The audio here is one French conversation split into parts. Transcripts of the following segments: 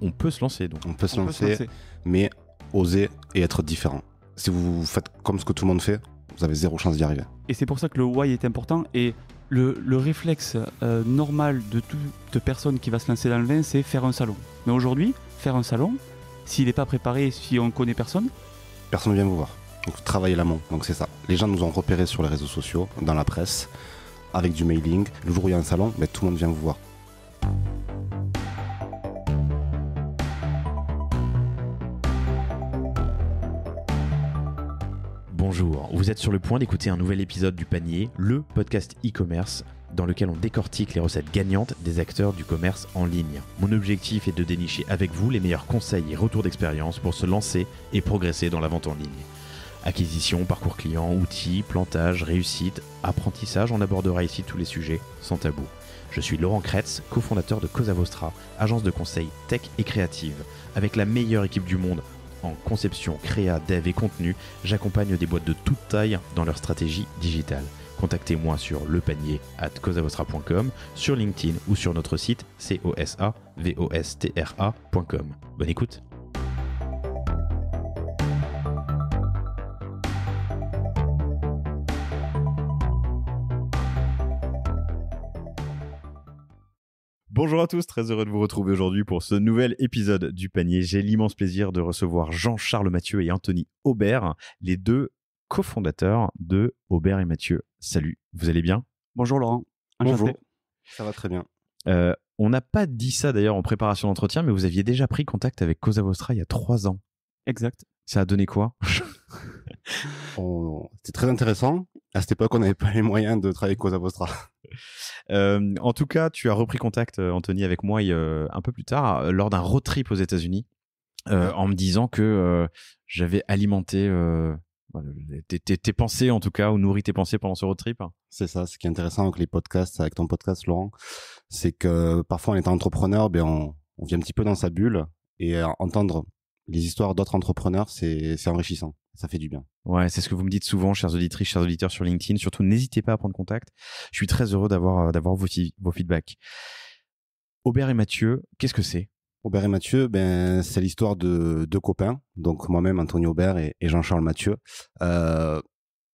on peut se lancer donc. On peut se lancer, mais oser et être différent. Si vous faites comme ce que tout le monde fait, vous avez zéro chance d'y arriver. Et c'est pour ça que le why est important. Et le réflexe normal de toute personne qui va se lancer dans le vin, c'est faire un salon. Mais aujourd'hui, faire un salon, s'il n'est pas préparé, si on ne connaît personne ne vient vous voir. Donc travailler l'amont, donc c'est ça. Les gens nous ont repérés sur les réseaux sociaux, dans la presse, avec du mailing. Le jour où il y a un salon, tout le monde vient vous voir. Bonjour, vous êtes sur le point d'écouter un nouvel épisode du Panier, le podcast e-commerce dans lequel on décortique les recettes gagnantes des acteurs du commerce en ligne. Mon objectif est de dénicher avec vous les meilleurs conseils et retours d'expérience pour se lancer et progresser dans la vente en ligne. Acquisition, parcours client, outils, plantage, réussite, apprentissage, on abordera ici tous les sujets sans tabou. Je suis Laurent Kretz, cofondateur de Cosa Vostra, agence de conseil tech et créative. Avec la meilleure équipe du monde en conception, créa, dev et contenu, j'accompagne des boîtes de toute taille dans leur stratégie digitale. Contactez-moi sur lepanier@cosavostra.com, sur LinkedIn ou sur notre site cosavostra.com. Bonne écoute. Bonjour à tous, très heureux de vous retrouver aujourd'hui pour ce nouvel épisode du Panier. J'ai l'immense plaisir de recevoir Jean-Charles Mathieu et Anthony Aubert, les deux cofondateurs de Aubert et Mathieu. Salut, vous allez bien ? Bonjour Laurent. Bonjour, ça va très bien. On n'a pas dit ça d'ailleurs en préparation d'entretien, mais vous aviez déjà pris contact avec Cosa Vostra il y a 3 ans. Exact. Ça a donné quoi ? C'était très intéressant. À cette époque, on n'avait pas les moyens de travailler avec Cosa Vostra. En tout cas, tu as repris contact, Anthony, avec moi un peu plus tard, lors d'un road trip aux États-Unis, en me disant que j'avais alimenté tes pensées, en tout cas, ou nourri tes pensées pendant ce road trip. C'est ça, ce qui est intéressant avec les podcasts, avec ton podcast, Laurent, c'est que parfois, en étant entrepreneur, on vit un petit peu dans sa bulle, et entendre les histoires d'autres entrepreneurs, c'est enrichissant. Ça fait du bien. Ouais, c'est ce que vous me dites souvent, chers auditrices, chers auditeurs sur LinkedIn. Surtout, n'hésitez pas à prendre contact. Je suis très heureux d'avoir vos feedbacks. Aubert et Mathieu, qu'est-ce que c'est ? Aubert et Mathieu, c'est l'histoire de deux copains. Donc moi-même, Anthony Aubert et Jean-Charles Mathieu,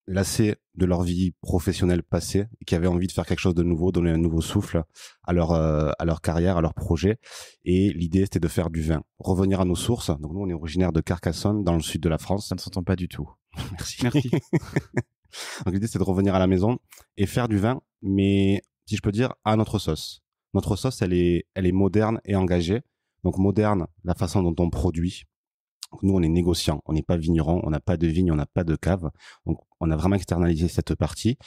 lassés de leur vie professionnelle passée, et qui avaient envie de faire quelque chose de nouveau, donner un nouveau souffle à leur carrière, à leur projet. Et l'idée, c'était de faire du vin, revenir à nos sources. Donc nous, on est originaire de Carcassonne, dans le sud de la France. Ça ne s'entend pas du tout. Merci. Donc l'idée, c'est de revenir à la maison et faire du vin, mais si je peux dire, à notre sauce. Notre sauce, elle est moderne et engagée. Donc moderne, la façon dont on produit. Nous, on est négociant, on n'est pas vigneron, on n'a pas de vigne, on n'a pas de cave. Donc, on a vraiment externalisé cette partie.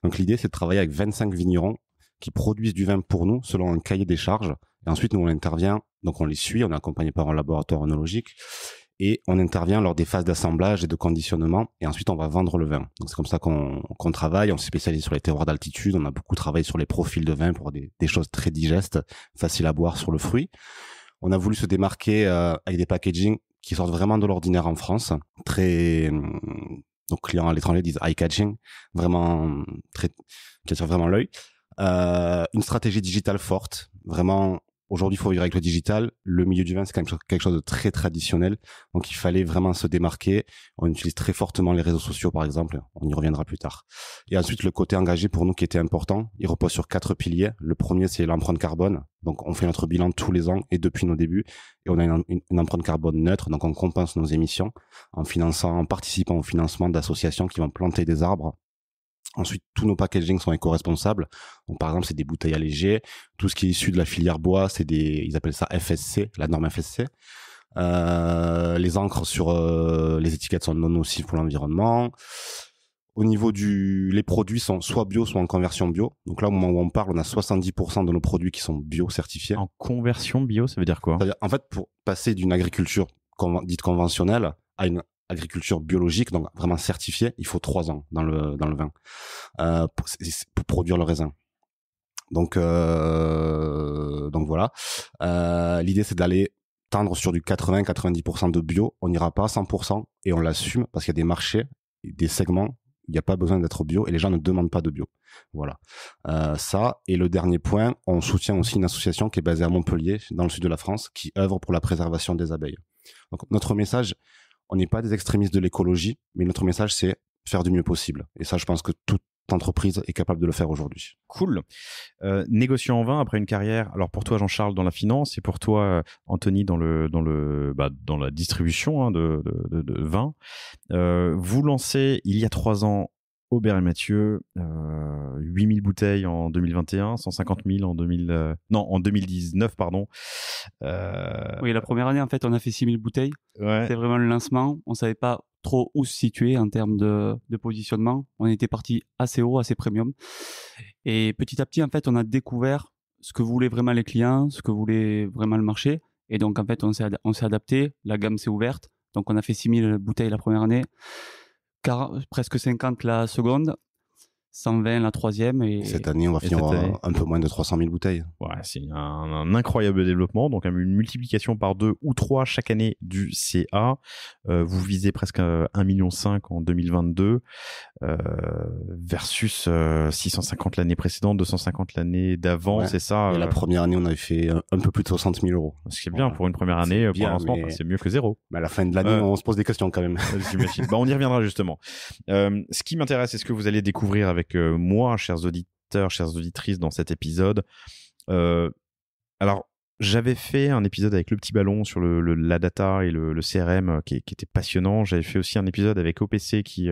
Donc, l'idée, c'est de travailler avec 25 vignerons qui produisent du vin pour nous selon un cahier des charges. Et ensuite, nous, on intervient. Donc, on les suit, on est accompagné par un laboratoire œnologique et on intervient lors des phases d'assemblage et de conditionnement. Et ensuite, on va vendre le vin. Donc, c'est comme ça qu'on travaille. On s'est spécialisé sur les terroirs d'altitude. On a beaucoup travaillé sur les profils de vin pour des choses très digestes, faciles à boire sur le fruit. On a voulu se démarquer avec des packaging qui sortent vraiment de l'ordinaire en France, donc clients à l'étranger disent eye-catching, vraiment qui attire vraiment l'œil. Une stratégie digitale forte, vraiment. Aujourd'hui, il faut vivre avec le digital. Le milieu du vin, c'est quand même quelque chose de très traditionnel. Donc, il fallait vraiment se démarquer. On utilise très fortement les réseaux sociaux, par exemple. On y reviendra plus tard. Et ensuite, le côté engagé pour nous qui était important, il repose sur 4 piliers. Le premier, c'est l'empreinte carbone. Donc, on fait notre bilan tous les ans et depuis nos débuts. Et on a une empreinte carbone neutre. Donc, on compense nos émissions en participant au financement d'associations qui vont planter des arbres. Ensuite, tous nos packagings sont éco-responsables. Donc, par exemple, c'est des bouteilles allégées. Tout ce qui est issu de la filière bois, ils appellent ça FSC, la norme FSC. Les encres sur les étiquettes sont non nocives pour l'environnement. Au niveau les produits sont soit bio, soit en conversion bio. Donc là, au moment où on parle, on a 70% de nos produits qui sont bio certifiés. En conversion bio, ça veut dire quoi ? C'est-à-dire, en fait, pour passer d'une agriculture dite conventionnelle à une agriculture biologique, donc vraiment certifiée, il faut 3 ans dans le vin pour produire le raisin. Donc voilà. L'idée, c'est d'aller tendre sur du 80-90% de bio. On n'ira pas à 100% et on l'assume parce qu'il y a des marchés, des segments il n'y a pas besoin d'être bio et les gens ne demandent pas de bio. Voilà. Ça, et le dernier point, on soutient aussi une association qui est basée à Montpellier, dans le sud de la France, qui œuvre pour la préservation des abeilles. Donc notre message, on n'est pas des extrémistes de l'écologie, mais notre message, c'est faire du mieux possible. Et ça, je pense que toute entreprise est capable de le faire aujourd'hui. Cool. Négociant en vin après une carrière. Alors pour toi, Jean-Charles, dans la finance, et pour toi, Anthony, dans la distribution de vin. Vous lancez il y a 3 ans Aubert et Mathieu, 8000 bouteilles en 2021, 150 000 en 2019, pardon. Oui, la première année, en fait, on a fait 6000 bouteilles. Ouais. C'était vraiment le lancement. On savait pas trop où se situer en termes de positionnement. On était parti assez haut, assez premium. Et petit à petit, en fait, on a découvert ce que voulaient vraiment les clients, ce que voulait vraiment le marché. Et donc, en fait, on s'est adapté. La gamme s'est ouverte. Donc, on a fait 6000 bouteilles la première année, presque 50 la seconde, 120 la troisième. Et cette année, on va finir un peu moins de 300 000 bouteilles. Ouais, c'est un incroyable développement. Donc, une multiplication par 2 ou 3 chaque année du CA. Vous visez presque 1,5 million en 2022 versus 650 l'année précédente, 250 l'année d'avant, ouais. C'est ça. Et la première année, on avait fait un peu plus de 60 000 euros. Ce qui est bien pour une première année, pour l'instant, c'est mieux que zéro. Mais à la fin de l'année, on se pose des questions quand même. On y reviendra justement. Ce qui m'intéresse, c'est ce que vous allez découvrir avec moi, chers auditeurs, chères auditrices, dans cet épisode. Alors, j'avais fait un épisode avec le petit ballon sur la data et le CRM qui était passionnant. J'avais fait aussi un épisode avec OPC, les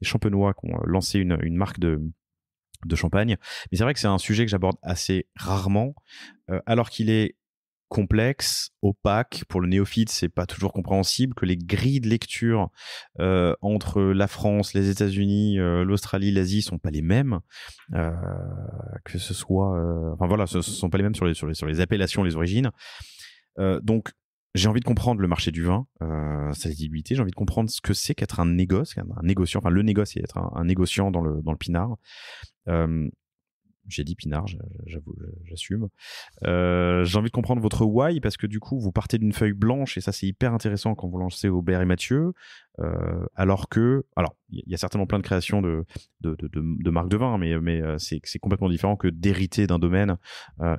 Champenois qui ont lancé une marque de champagne. Mais c'est vrai que c'est un sujet que j'aborde assez rarement, alors qu'il est complexe, opaque. Pour le néophyte, c'est pas toujours compréhensible, que les grilles de lecture entre la France, les États-Unis, l'Australie, l'Asie sont pas les mêmes, que ce soit ce sont pas les mêmes sur les appellations, les origines. Donc j'ai envie de comprendre le marché du vin, sa visibilité. J'ai envie de comprendre ce que c'est qu'être un négociant. Enfin, le négoce, c'est être un négociant dans le pinard. J'ai dit pinard, j'avoue, j'assume. J'ai envie de comprendre votre why, parce que du coup, vous partez d'une feuille blanche, et ça, c'est hyper intéressant quand vous lancez Aubert et Mathieu. Alors, il y a certainement plein de créations de marques de vin, mais c'est complètement différent que d'hériter d'un domaine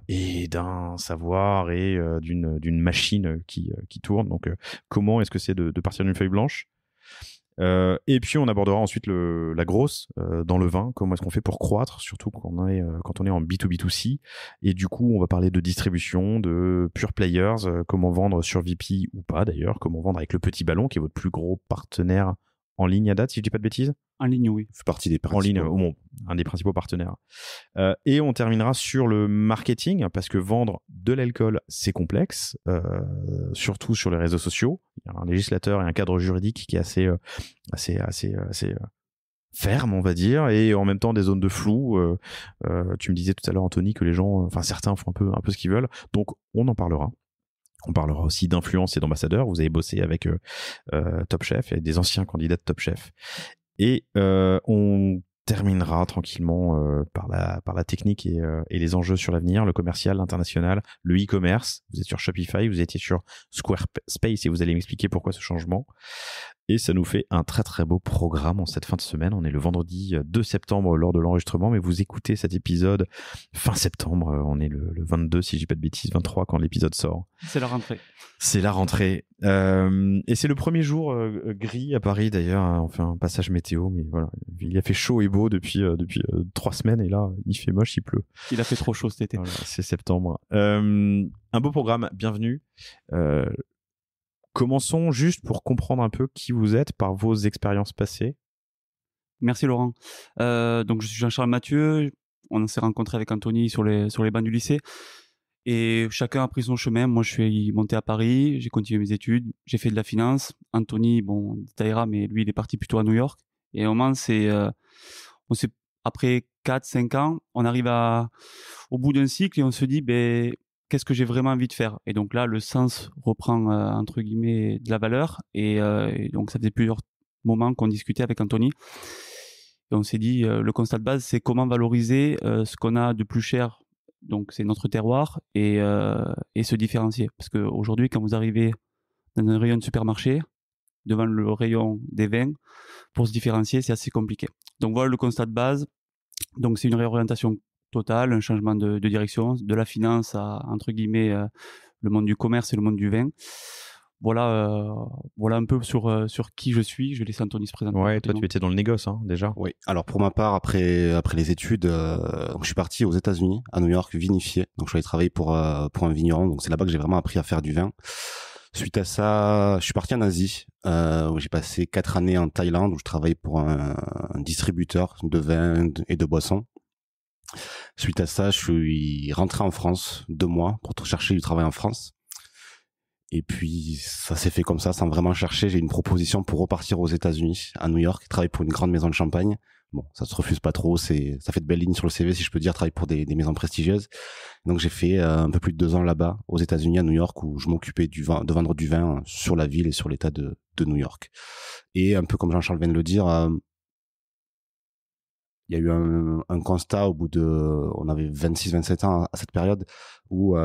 et d'un savoir et d'une machine qui tourne. Donc, comment est-ce que c'est de partir d'une feuille blanche? Et puis on abordera ensuite la grosse dans le vin. Comment est-ce qu'on fait pour croître, surtout quand on est en B2B2C. Et du coup, on va parler de distribution, de pure players, comment vendre sur VP ou pas d'ailleurs, comment vendre avec le petit ballon qui est votre plus gros partenaire en ligne à date, si je dis pas de bêtises. En ligne, oui. Fait partie des principaux. En ligne, un des principaux partenaires. Et on terminera sur le marketing, parce que vendre de l'alcool, c'est complexe, surtout sur les réseaux sociaux. Il y a un législateur et un cadre juridique qui est assez ferme, on va dire, et en même temps des zones de flou. Tu me disais tout à l'heure, Anthony, que les gens, certains font un peu ce qu'ils veulent. Donc, on en parlera. On parlera aussi d'influence et d'ambassadeurs. Vous avez bossé avec Top Chef et des anciens candidats de Top Chef. Et on terminera tranquillement par la technique et les enjeux sur l'avenir, le commercial, l'international, le e-commerce. Vous êtes sur Shopify, vous étiez sur Squarespace et vous allez m'expliquer pourquoi ce changement. Et ça nous fait un très très beau programme en cette fin de semaine. On est le vendredi 2 septembre lors de l'enregistrement, mais vous écoutez cet épisode fin septembre. On est le 22, si je dis pas de bêtises, 23 quand l'épisode sort. C'est la rentrée. C'est la rentrée. Et c'est le premier jour gris à Paris d'ailleurs. Hein. On fait un passage météo, mais voilà. Il a fait chaud et beau depuis 3 semaines, et là, il fait moche, il pleut. Il a fait trop chaud cet été. Voilà, c'est septembre. Un beau programme, bienvenue. Commençons juste pour comprendre un peu qui vous êtes par vos expériences passées. Merci Laurent. Donc je suis Jean-Charles Mathieu. On s'est rencontré avec Anthony sur les bancs du lycée. Et chacun a pris son chemin. Moi, je suis monté à Paris. J'ai continué mes études. J'ai fait de la finance. Anthony, bon, détaillera, mais lui, il est parti plutôt à New York. Et au moment, après 4-5 ans, on arrive au bout d'un cycle et on se dit, qu'est-ce que j'ai vraiment envie de faire? Et donc là, le sens reprend, entre guillemets, de la valeur. Et donc, ça faisait plusieurs moments qu'on discutait avec Anthony. Et on s'est dit, le constat de base, c'est comment valoriser ce qu'on a de plus cher. Donc, c'est notre terroir et se différencier. Parce qu'aujourd'hui, quand vous arrivez dans un rayon de supermarché, devant le rayon des vins pour se différencier, c'est assez compliqué. Donc voilà le constat de base. Donc c'est une réorientation totale, un changement de direction, de la finance à, entre guillemets, le monde du commerce et le monde du vin. Voilà un peu sur qui je suis. Je vais laisser Anthony se présenter. Ouais, toi tu étais dans le négoce déjà. Oui. Alors pour ma part, après les études, donc je suis parti aux États-Unis, à New York, vinifier. Donc je suis allé travailler pour un vigneron. Donc c'est là-bas que j'ai vraiment appris à faire du vin. Suite à ça, je suis parti en Asie, où j'ai passé 4 années en Thaïlande, où je travaillais pour un distributeur de vin et de boissons. Suite à ça, je suis rentré en France 2 mois pour chercher du travail en France. Et puis ça s'est fait comme ça, sans vraiment chercher. J'ai eu une proposition pour repartir aux États-Unis, à New York, travailler pour une grande maison de champagne. Bon, ça se refuse pas trop, ça fait de belles lignes sur le CV, si je peux dire, travailler pour des maisons prestigieuses. Donc j'ai fait un peu plus de 2 ans là-bas, aux États-Unis, à New York, où je m'occupais de vendre du vin sur la ville et sur l'état de New York. Et un peu comme Jean-Charles vient de le dire, il y a eu un constat au bout on avait 26-27 ans à cette période, où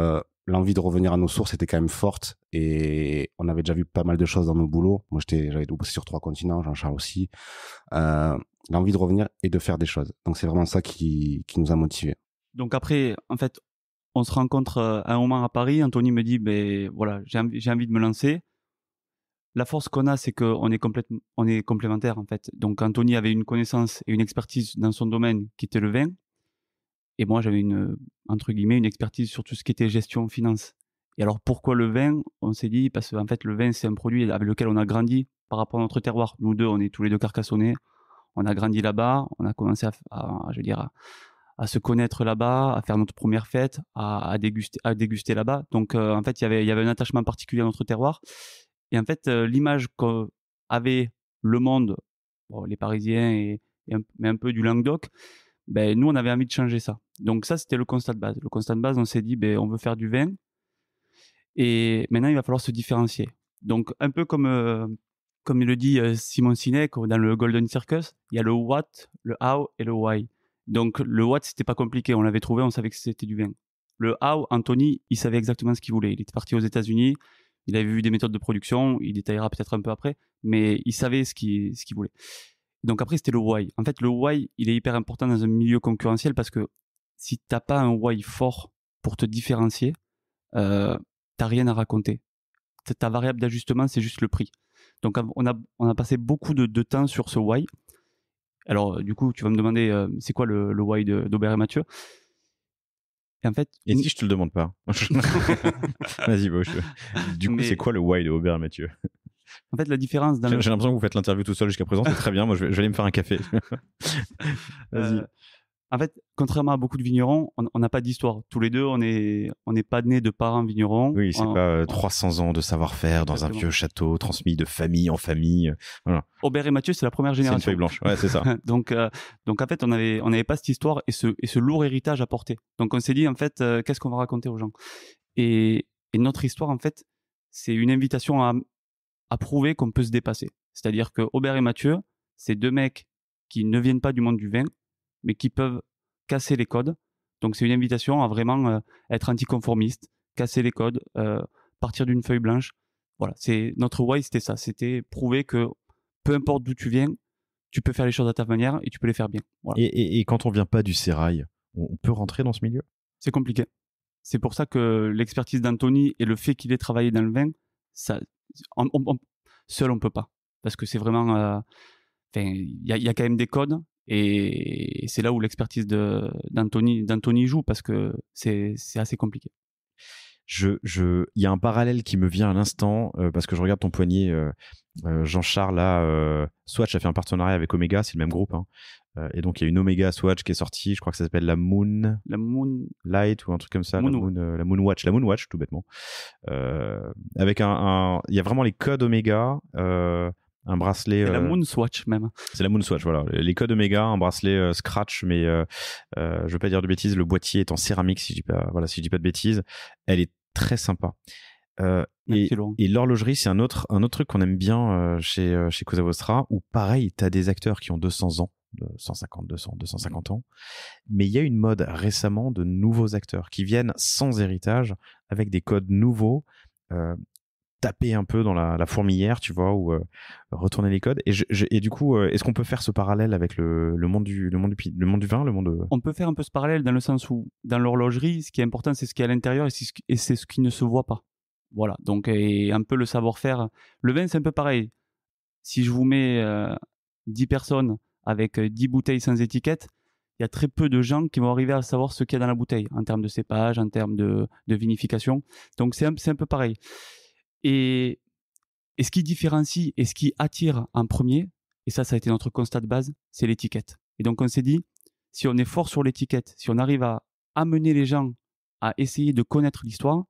l'envie de revenir à nos sources était quand même forte, et on avait déjà vu pas mal de choses dans nos boulots. Moi, j'avais bossé sur 3 continents, Jean-Charles aussi. L'envie de revenir et de faire des choses. Donc, c'est vraiment ça qui nous a motivés. Donc après, en fait, on se rencontre à un moment à Paris. Anthony me dit, voilà, j'ai envie de me lancer. La force qu'on a, c'est qu'on est complémentaires, en fait. Donc Anthony avait une connaissance et une expertise dans son domaine qui était le vin. Et moi, j'avais entre guillemets, une expertise sur tout ce qui était gestion, finance. Et alors, pourquoi le vin? On s'est dit, parce qu'en fait, le vin, c'est un produit avec lequel on a grandi par rapport à notre terroir. Nous deux, on est tous les deux carcassonnais. On a grandi là-bas. On a commencé à se connaître là-bas, à faire notre première fête, à déguster là-bas. Donc, en fait, il y avait un attachement particulier à notre terroir. Et en fait, l'image qu'avait le monde, bon, les Parisiens mais un peu du Languedoc, nous, on avait envie de changer ça. Donc ça, c'était le constat de base. Le constat de base, on s'est dit, on veut faire du vin. Et maintenant, il va falloir se différencier. Donc, un peu comme il le dit Simon Sinek dans le Golden Circus, il y a le what, le how et le why. Donc, le what, c'était pas compliqué. On l'avait trouvé, on savait que c'était du vin. Le how, Anthony, il savait exactement ce qu'il voulait. Il était parti aux États-Unis. Il avait vu des méthodes de production. Il détaillera peut-être un peu après. Mais il savait ce qu'il voulait. Donc après, c'était le why. En fait, le why, il est hyper important dans un milieu concurrentiel parce que si t'as pas un why fort pour te différencier, t'as rien à raconter. Ta variable d'ajustement, c'est juste le prix. Donc on a passé beaucoup de temps sur ce why. Alors du coup, tu vas me demander, c'est quoi le why d'Aubert et Mathieu? Et en fait, si je te le demande pas? Vas-y, du coup, c'est quoi le why de Aubert et Mathieu? En fait, la différence dans j'ai l'impression que vous faites l'interview tout seul jusqu'à présent, c'est très bien. Moi, je vais aller me faire un café. Vas-y. En fait, contrairement à beaucoup de vignerons, on n'a pas d'histoire. Tous les deux, on n'est pas nés de parents vignerons. Oui, c'est pas 300 ans de savoir-faire dans un vieux château transmis de famille en famille. Voilà. Aubert et Mathieu, c'est la première génération. C'est une feuille blanche. Ouais, c'est ça. donc en fait, on n'avait pas cette histoire et ce lourd héritage à porter. Donc on s'est dit en fait, qu'est-ce qu'on va raconter aux gens? Et notre histoire, en fait, c'est une invitation à prouver qu'on peut se dépasser. C'est-à-dire que Aubert et Mathieu, c'est 2 mecs qui ne viennent pas du monde du vin, mais qui peuvent casser les codes. Donc c'est une invitation à vraiment être anticonformiste, casser les codes, partir d'une feuille blanche. Voilà, c'est notre why, c'était ça, c'était prouver que peu importe d'où tu viens, tu peux faire les choses à ta manière et tu peux les faire bien. Voilà. Et quand on vient pas du sérail, on peut rentrer dans ce milieu? C'est compliqué. C'est pour ça que l'expertise d'Anthony et le fait qu'il ait travaillé dans le vin, ça, seul on peut pas, parce que c'est vraiment, il y a quand même des codes. Et c'est là où l'expertise d'Anthony joue, parce que c'est assez compliqué. Il y a un parallèle qui me vient à l'instant, parce que je regarde ton poignet, Jean-Charles, là, Swatch a fait un partenariat avec Omega, c'est le même groupe, hein. Et donc il y a une Omega Swatch qui est sortie, je crois que ça s'appelle la Moon Light ou un truc comme ça, la Moonwatch tout bêtement, avec il y a vraiment les codes Omega, un bracelet. C'est la Moonswatch même. C'est la Moonswatch, voilà. Les codes Omega, un bracelet Scratch, mais je veux pas dire de bêtises. Le boîtier est en céramique, si je dis pas de bêtises. Elle est très sympa. Et l'horlogerie, c'est un autre truc qu'on aime bien chez Cosa Vostra, où pareil, t'as des acteurs qui ont 200 ans, 150, 200, 250 ans, mais il y a une mode récemment de nouveaux acteurs qui viennent sans héritage, avec des codes nouveaux. taper un peu dans la fourmilière, tu vois, ou retourner les codes. Et du coup, est-ce qu'on peut faire ce parallèle avec le monde du vin, On peut faire un peu ce parallèle dans le sens où, dans l'horlogerie, ce qui est important, c'est ce qui est à l'intérieur et c'est ce qui ne se voit pas. Voilà. Donc, et un peu le savoir-faire. Le vin, c'est un peu pareil. Si je vous mets 10 personnes avec 10 bouteilles sans étiquette, il y a très peu de gens qui vont arriver à savoir ce qu'il y a dans la bouteille, en termes de cépage, en termes de vinification. Donc, c'est un peu pareil. Et ce qui différencie et ce qui attire en premier, et ça a été notre constat de base, c'est l'étiquette. Et donc, on s'est dit, si on est fort sur l'étiquette, si on arrive à amener les gens à essayer de connaître l'histoire,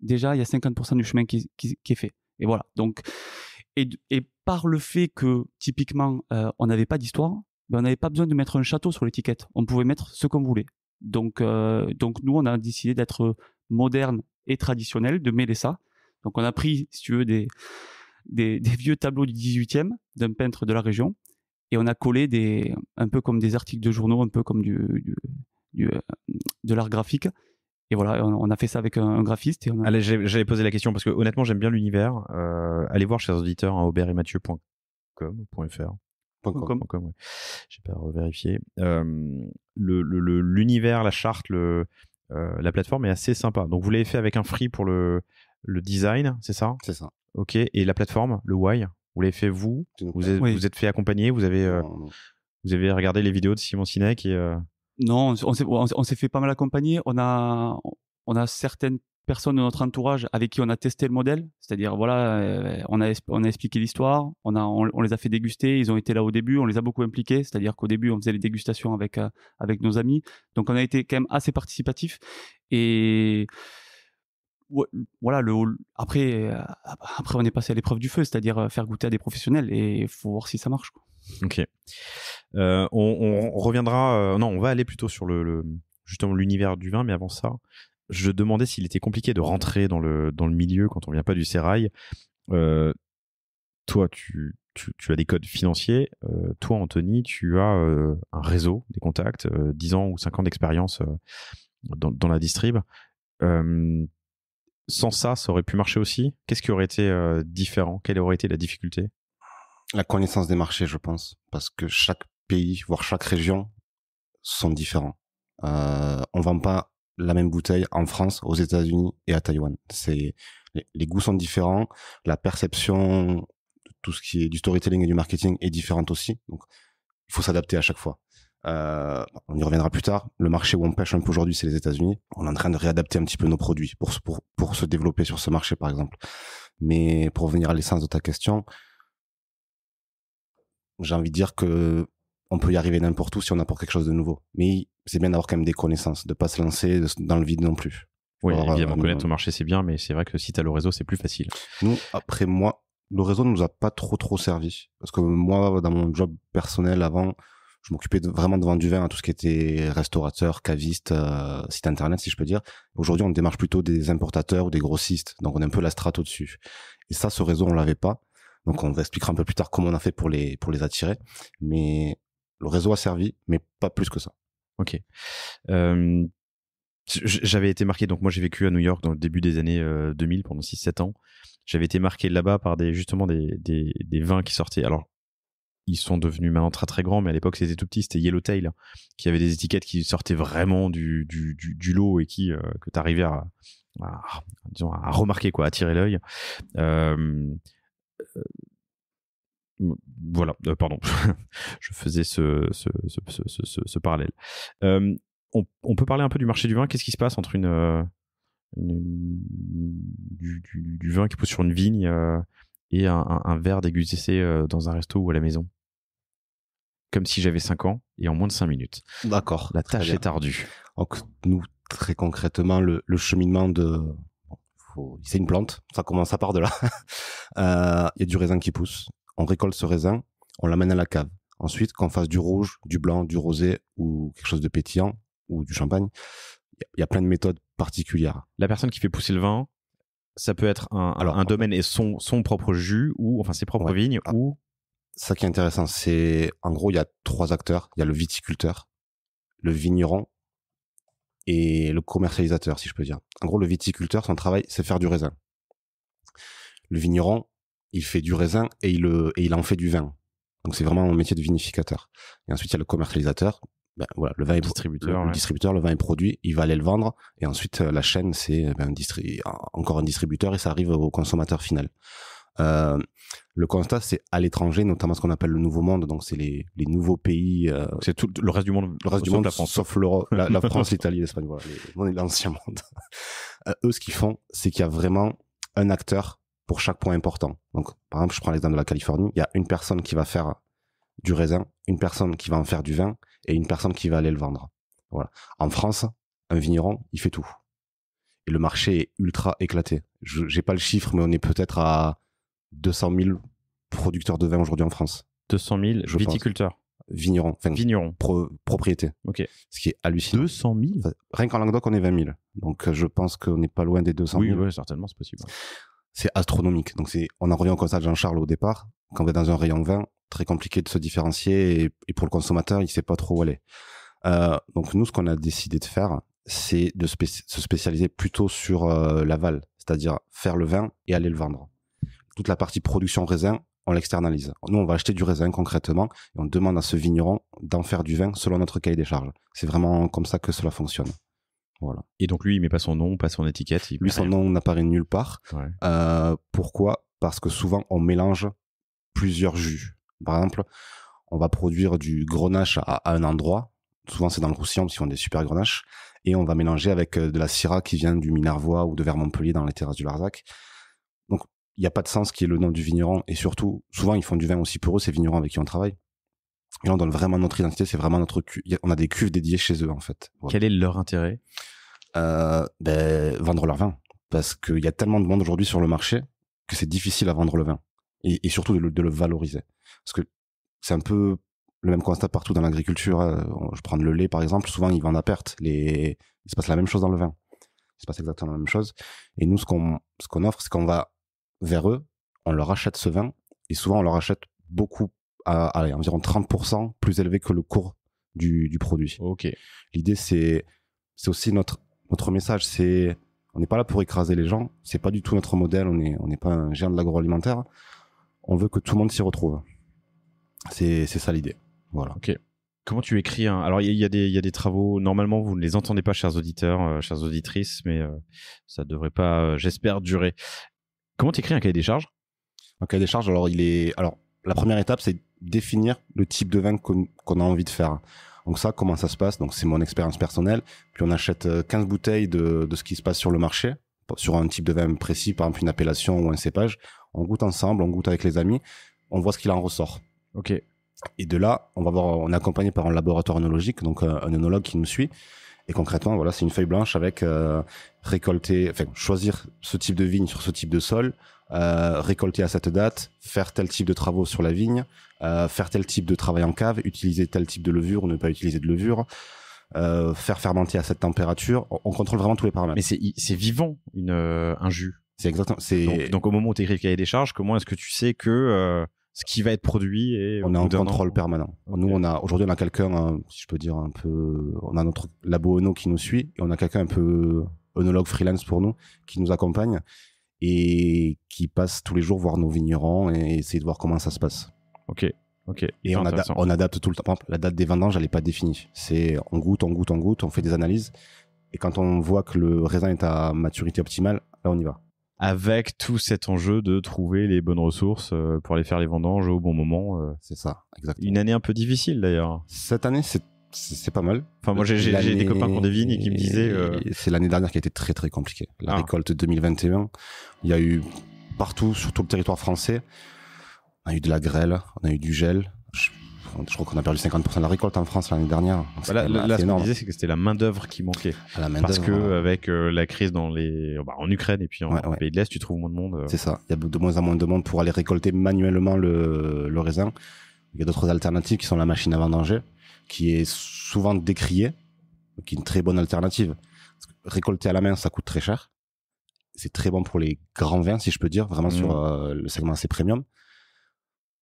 déjà, il y a 50% du chemin qui est fait. Et voilà. Donc, et par le fait que, typiquement, on n'avait pas d'histoire, ben, on n'avait pas besoin de mettre un château sur l'étiquette. On pouvait mettre ce qu'on voulait. Donc, nous, on a décidé d'être moderne et traditionnel, de mêler ça. Donc, on a pris, si tu veux, des vieux tableaux du 18e d'un peintre de la région et on a collé un peu comme des articles de journaux, un peu comme de l'art graphique. Et voilà, on a fait ça avec un graphiste. Allez, j'allais poser la question parce que honnêtement, j'aime bien l'univers. Allez voir, chers auditeurs, aubertetmathieu.com.fr. .com, ouais. J'ai pas revérifié. L'univers, la charte, la plateforme est assez sympa. Donc, vous l'avez fait avec un free pour le design, c'est ça ? C'est ça. Ok. Et la plateforme, le Why, vous l'avez fait vous ? Vous êtes fait accompagner ? Vous avez regardé les vidéos de Simon Sinek et Non, on s'est fait pas mal accompagner. On a certaines personnes de notre entourage avec qui on a testé le modèle, c'est-à-dire voilà, on a expliqué l'histoire, on les a fait déguster, ils ont été là au début, on les a beaucoup impliqués, c'est-à-dire qu'au début on faisait les dégustations avec nos amis, donc on a été quand même assez participatif et voilà, après on est passé à l'épreuve du feu, c'est-à-dire faire goûter à des professionnels et il faut voir si ça marche, quoi. Ok. On reviendra. Non, on va aller plutôt sur justement l'univers du vin, mais avant ça, je demandais s'il était compliqué de rentrer dans le milieu quand on vient pas du sérail. Toi, tu as des codes financiers. Toi, Anthony, tu as un réseau, des contacts, 10 ans ou 5 ans d'expérience dans la distrib. Sans ça aurait pu marcher aussi. Qu'est-ce qui aurait été différent ? Quelle aurait été la difficulté ? La connaissance des marchés, je pense, parce que chaque pays, voire chaque région, sont différents. On vend pas la même bouteille en France, aux États-Unis et à Taïwan. Les goûts sont différents, la perception de tout ce qui est du storytelling et du marketing est différente aussi. Donc, il faut s'adapter à chaque fois. On y reviendra plus tard. Le marché où on pêche un peu aujourd'hui, c'est les États-Unis. On est en train de réadapter un petit peu nos produits pour se développer sur ce marché, par exemple. Mais pour revenir à l'essence de ta question, j'ai envie de dire que on peut y arriver n'importe où si on apporte quelque chose de nouveau. Mais c'est bien d'avoir quand même des connaissances, de pas se lancer dans le vide non plus. Oui, évidemment, connaître ton marché, c'est bien, mais c'est vrai que si tu as le réseau, c'est plus facile. Nous, après moi, le réseau ne nous a pas trop servi. Parce que moi, dans mon job personnel avant, je m'occupais vraiment de vendre du vin à tout ce qui était restaurateur, caviste, site internet, si je peux dire. Aujourd'hui, on démarche plutôt des importateurs ou des grossistes. Donc, on est un peu la strate au-dessus. Et ça, ce réseau, on l'avait pas. Donc, on vous expliquera un peu plus tard comment on a fait pour les attirer. Mais le réseau a servi, mais pas plus que ça. Ok. J'avais été marqué, donc moi j'ai vécu à New York dans le début des années 2000 pendant 6-7 ans. J'avais été marqué là-bas par des vins qui sortaient. Alors, ils sont devenus maintenant très très grands, mais à l'époque c'était tout petit, c'était Yellowtail, qui avait des étiquettes qui sortaient vraiment du lot et que t'arrivais à remarquer, quoi, à tirer l'œil. Voilà, pardon, je faisais ce parallèle. On peut parler un peu du marché du vin. Qu'est-ce qui se passe entre du vin qui pousse sur une vigne et un verre dégusté dans un resto ou à la maison? Comme si j'avais 5 ans et en moins de 5 minutes. D'accord. La tâche est ardue. Donc, nous, très concrètement, le cheminement c'est une plante. Ça part de là. Il y a du raisin qui pousse. On récolte ce raisin, on l'amène à la cave. Ensuite, qu'on fasse du rouge, du blanc, du rosé ou quelque chose de pétillant ou du champagne, il y a plein de méthodes particulières. La personne qui fait pousser le vin, ça peut être un domaine et son propre jus ou enfin ses propres vignes ou... Ça qui est intéressant, c'est en gros il y a 3 acteurs. Il y a le viticulteur, le vigneron et le commercialisateur, si je peux dire. En gros, le viticulteur, son travail, c'est faire du raisin. Le vigneron, il fait du raisin et il en fait du vin. Donc c'est vraiment un métier de vinificateur. Et ensuite il y a le commercialisateur. Ben, voilà, le vin est Distributeur, le distributeur, le vin est produit, il va aller le vendre. Et ensuite la chaîne, c'est encore un distributeur et ça arrive au consommateur final. Le constat, c'est à l'étranger, notamment ce qu'on appelle le Nouveau Monde. Donc c'est les nouveaux pays. C'est tout le reste du monde. Le reste du monde, la France. sauf l'Europe, la France, l'Italie, l'Espagne, voilà, l'ancien monde. Eux, ce qu'ils font, c'est qu'il y a vraiment un acteur pour chaque point important. Donc, par exemple, je prends l'exemple de la Californie. Il y a une personne qui va faire du raisin, une personne qui va en faire du vin et une personne qui va aller le vendre. Voilà. En France, un vigneron, il fait tout. Et le marché est ultra éclaté. J'ai pas le chiffre, mais on est peut-être à 200 000 producteurs de vin aujourd'hui en France. 200 000 viticulteurs. Vignerons. Enfin, Vignerons. Propriétés. Ok. Ce qui est hallucinant. 200 000 Enfin, rien qu'en Languedoc, on est 20 000. Donc, je pense qu'on n'est pas loin des 200 000. Oui, certainement, c'est possible. C'est astronomique. Donc, on en revient au constat de Jean-Charles au départ. Quand on est dans un rayon vin, très compliqué de se différencier et pour le consommateur, il sait pas trop où aller. Donc, nous, ce qu'on a décidé de faire, c'est de se spécialiser plutôt sur l'aval, c'est-à-dire faire le vin et aller le vendre. Toute la partie production raisin, on l'externalise. Nous, on va acheter du raisin concrètement et on demande à ce vigneron d'en faire du vin selon notre cahier des charges. C'est vraiment comme ça que cela fonctionne. Voilà. Et donc lui, il met pas son nom, pas son étiquette. Lui, son nom n'apparaît nulle part. Ouais. Pourquoi ? Parce que souvent, on mélange plusieurs jus. Par exemple, on va produire du grenache à un endroit. Souvent, c'est dans le Roussillon, parce qu'ils font des super grenaches. Et on va mélanger avec de la Syrah qui vient du Minervois ou de Vers-Montpellier dans les terrasses du Larzac. Donc, il n'y a pas de sens qui est le nom du vigneron. Et surtout, souvent, ils font du vin aussi pour eux, ces vignerons avec qui on travaille. Et on donne vraiment notre identité, c'est vraiment notre on a des cuves dédiées chez eux, en fait. Voilà. Quel est leur intérêt ? Vendre leur vin. Parce qu'il y a tellement de monde aujourd'hui sur le marché que c'est difficile à vendre le vin. Et surtout de le valoriser. Parce que c'est un peu le même constat partout dans l'agriculture. Je prends le lait, par exemple. Souvent, ils vendent à perte. Il se passe la même chose dans le vin. Il se passe exactement la même chose. Et nous, ce qu'on offre, c'est qu'on va vers eux, on leur achète ce vin. Et souvent, on leur achète beaucoup, environ 30% plus élevé que le cours du produit. Ok. L'idée, c'est aussi notre message, on n'est pas là pour écraser les gens, c'est pas du tout notre modèle, on n'est pas un géant de l'agroalimentaire, on veut que tout le monde s'y retrouve. C'est ça l'idée. Voilà. Ok. Comment tu écris Alors, il y a des travaux, normalement, vous ne les entendez pas, chers auditeurs, chères auditrices, mais ça devrait pas, j'espère, durer. Comment tu écris un cahier des charges ? Un cahier des charges, alors, la première étape, c'est définir le type de vin qu'on a envie de faire. Donc ça, comment ça se passe ? Donc c'est mon expérience personnelle. Puis on achète 15 bouteilles de ce qui se passe sur le marché, sur un type de vin précis, par exemple une appellation ou un cépage. On goûte ensemble, on goûte avec les amis, on voit ce qu'il en ressort. Ok. Et de là, on est accompagné par un laboratoire œnologique, donc un œnologue qui nous suit. Et concrètement, voilà, c'est une feuille blanche avec choisir ce type de vigne sur ce type de sol, récolter à cette date, faire tel type de travaux sur la vigne, faire tel type de travail en cave, utiliser tel type de levure ou ne pas utiliser de levure, faire fermenter à cette température. On contrôle vraiment tous les paramètres. Mais c'est vivant, un jus. C'est exactement. Donc au moment où tu écris le cahier des charges, comment est-ce que tu sais que ce qui va être produit on est en contrôle permanent. Okay. Nous, aujourd'hui, on a quelqu'un, si je peux dire un peu, on a notre labo œno qui nous suit et on a quelqu'un un peu œnologue freelance pour nous qui nous accompagne et qui passe tous les jours voir nos vignerons et essayer de voir comment ça se passe. Ok. Et on adapte tout le temps. Par exemple, la date des vendanges, elle n'est pas définie. On goûte, on fait des analyses. Et quand on voit que le raisin est à maturité optimale, là, on y va. Avec tout cet enjeu de trouver les bonnes ressources pour aller faire les vendanges au bon moment. C'est ça, exactement. Une année un peu difficile d'ailleurs. Cette année, c'est pas mal. Enfin, moi, j'ai des copains qui ont des vignes et qui me disaient... C'est l'année dernière qui a été très très compliquée. La récolte 2021, il y a eu partout, sur tout le territoire français, on a eu de la grêle, on a eu du gel. Je crois qu'on a perdu 50% de la récolte en France l'année dernière. Là, ce qu'on disait, c'est que c'était la main-d'œuvre qui manquait. Parce que avec la crise en Ukraine et puis en pays de l'Est, tu trouves moins de monde. C'est ça. Il y a de moins en moins de monde pour aller récolter manuellement le raisin. Il y a d'autres alternatives qui sont la machine à vendanger, qui est souvent décriée, qui est une très bonne alternative. Parce que récolter à la main, ça coûte très cher. C'est très bon pour les grands vins, si je peux dire, vraiment sur le segment assez premium.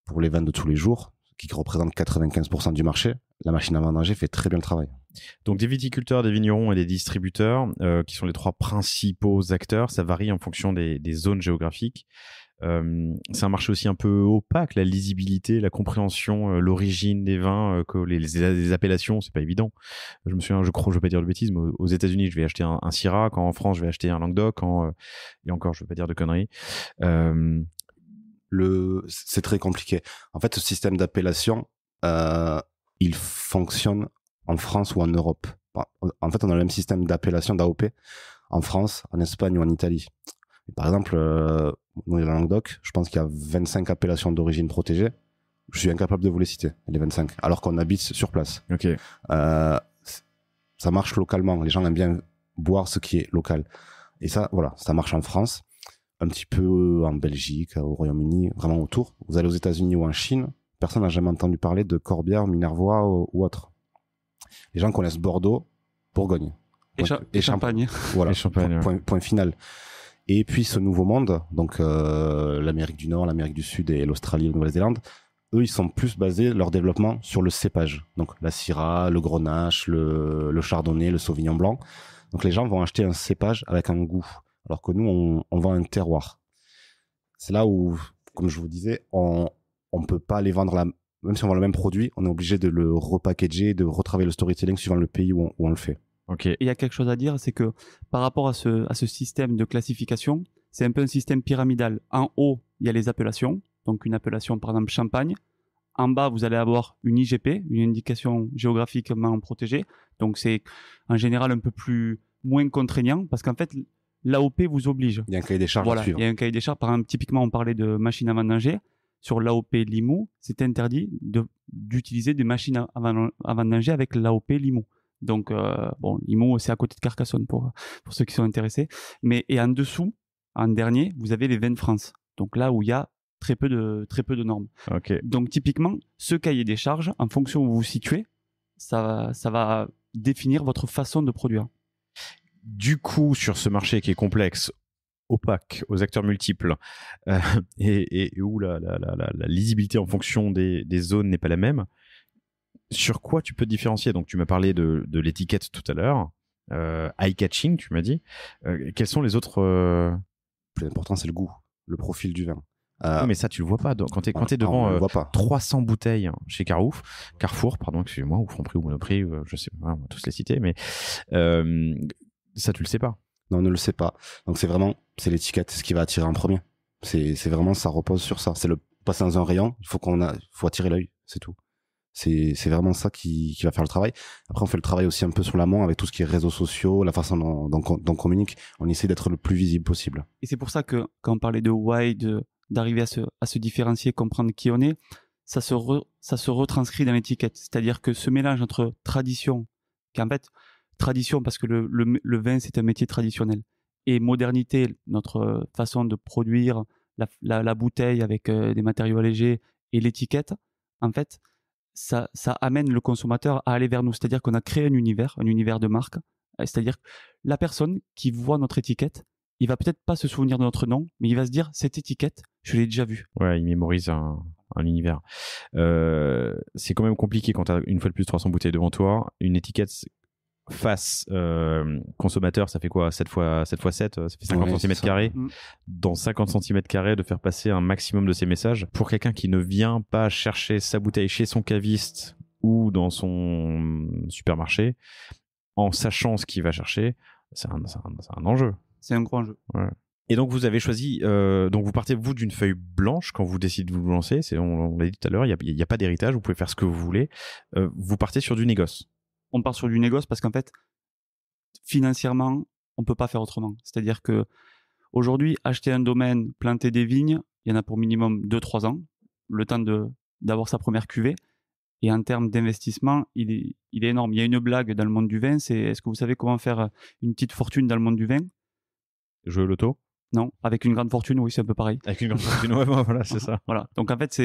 Pour les vins de tous les jours, qui représente 95% du marché, la machine à vendanger fait très bien le travail. Donc des viticulteurs, des vignerons et des distributeurs, qui sont les trois principaux acteurs, ça varie en fonction des zones géographiques. C'est un marché aussi un peu opaque, la lisibilité, la compréhension, l'origine des vins, que les appellations, c'est pas évident. Je me souviens, je veux pas dire de bêtises, mais aux États-Unis, je vais acheter un Syrah, quand en France, je vais acheter un Languedoc, et encore, je veux pas dire de conneries. C'est très compliqué. En fait, ce système d'appellation, il fonctionne en France ou en Europe. En fait, on a le même système d'appellation d'AOP en France, en Espagne ou en Italie. Et par exemple, dans le Languedoc, je pense qu'il y a 25 appellations d'origine protégée. Je suis incapable de vous les citer, les 25, alors qu'on habite sur place. Ok. Ça marche localement. Les gens aiment bien boire ce qui est local. Et ça, voilà, ça marche en France, un petit peu en Belgique, au Royaume-Uni, vraiment autour. Vous allez aux États-Unis ou en Chine, personne n'a jamais entendu parler de Corbière, Minervois ou autre. Les gens connaissent Bordeaux, Bourgogne. Et Champagne. Voilà, et Champagne, point final. Et puis ce nouveau monde, donc l'Amérique du Nord, l'Amérique du Sud et l'Australie, la Nouvelle-Zélande, eux, ils sont plus basés, leur développement, sur le cépage. Donc la Syrah, le Grenache, le Chardonnay, le Sauvignon Blanc. Donc les gens vont acheter un cépage avec un goût, alors que nous, on vend un terroir. C'est là où, comme je vous disais, on peut pas les vendre même si on vend le même produit, on est obligé de le repackager, de retravailler le storytelling suivant le pays où on le fait. Ok. Et il y a quelque chose à dire, c'est que par rapport à ce système de classification, c'est un peu un système pyramidal. En haut, il y a les appellations, donc une appellation par exemple Champagne. En bas, vous allez avoir une IGP, une indication géographiquement protégée. Donc c'est en général un peu moins contraignant parce qu'en fait, l'AOP vous oblige. Il y a un cahier des charges Voilà, à suivre. il y a un cahier des charges. Par exemple, typiquement, on parlait de machines à vendanger. Sur l'AOP Limoux, c'est interdit d'utiliser des machines à vendanger avec l'AOP Limoux. Donc, Limoux, c'est à côté de Carcassonne pour ceux qui sont intéressés. Et en dessous, en dernier, vous avez les vins de France. Donc là où il y a très peu de normes. Ok. Donc, typiquement, ce cahier des charges, en fonction où vous vous situez, ça va définir votre façon de produire. Du coup, sur ce marché qui est complexe, opaque, aux acteurs multiples, et où la lisibilité en fonction des zones n'est pas la même, sur quoi tu peux te différencier? Donc, tu m'as parlé de l'étiquette tout à l'heure, eye-catching, tu m'as dit. Quels sont les autres... Le plus important, c'est le goût, le profil du vin. Oui, mais ça, tu le vois pas. Quand t'es devant 300 bouteilles chez Carrefour, pardon, excusez-moi, ou Franprix ou Monoprix, je sais pas, on va tous les citer, mais ça, tu le sais pas. Non, on ne le sait pas. Donc c'est l'étiquette, ce qui va attirer en premier. C'est vraiment, ça repose sur ça. C'est le passer dans un rayon, il faut attirer l'œil, c'est tout. C'est vraiment ça qui va faire le travail. Après, on fait le travail aussi un peu sur l'amont avec tout ce qui est réseaux sociaux, la façon dont on communique. On essaie d'être le plus visible possible. Et c'est pour ça que quand on parlait de why, d'arriver à se différencier, comprendre qui on est, ça se retranscrit dans l'étiquette. C'est-à-dire que ce mélange entre tradition, qu'en fait, tradition parce que le vin c'est un métier traditionnel, et modernité, notre façon de produire la bouteille avec des matériaux allégés et l'étiquette, en fait, ça amène le consommateur à aller vers nous. C'est-à-dire qu'on a créé un univers de marque. C'est-à-dire que la personne qui voit notre étiquette, il va peut-être pas se souvenir de notre nom, mais il va se dire cette étiquette, je l'ai déjà vue. Ouais, il mémorise un univers. C'est quand même compliqué quand tu as une fois de plus 300 bouteilles devant toi. Une étiquette face consommateur, ça fait quoi? 7 x 7, ça fait 50 cm². Dans 50 cm², de faire passer un maximum de ces messages. Pour quelqu'un qui ne vient pas chercher sa bouteille chez son caviste ou dans son supermarché, en sachant ce qu'il va chercher, c'est un enjeu. C'est un grand enjeu. Ouais. Et donc vous avez choisi, donc vous partez vous d'une feuille blanche quand vous décidez de vous lancer. On l'a dit tout à l'heure, il y a pas d'héritage, vous pouvez faire ce que vous voulez. Vous partez sur du négoce. On part sur du négoce parce qu'en fait, financièrement, on peut pas faire autrement. C'est-à-dire que aujourd'hui, acheter un domaine, planter des vignes, il y en a pour minimum 2-3 ans, le temps d'avoir sa première cuvée. Et en termes d'investissement, il est énorme. Il y a une blague dans le monde du vin, c'est est-ce que vous savez comment faire une petite fortune dans le monde du vin? Jouer au loto? Non, avec une grande fortune, oui, c'est un peu pareil. Avec une grande fortune, ouais, voilà, c'est ça. Voilà. Donc en fait,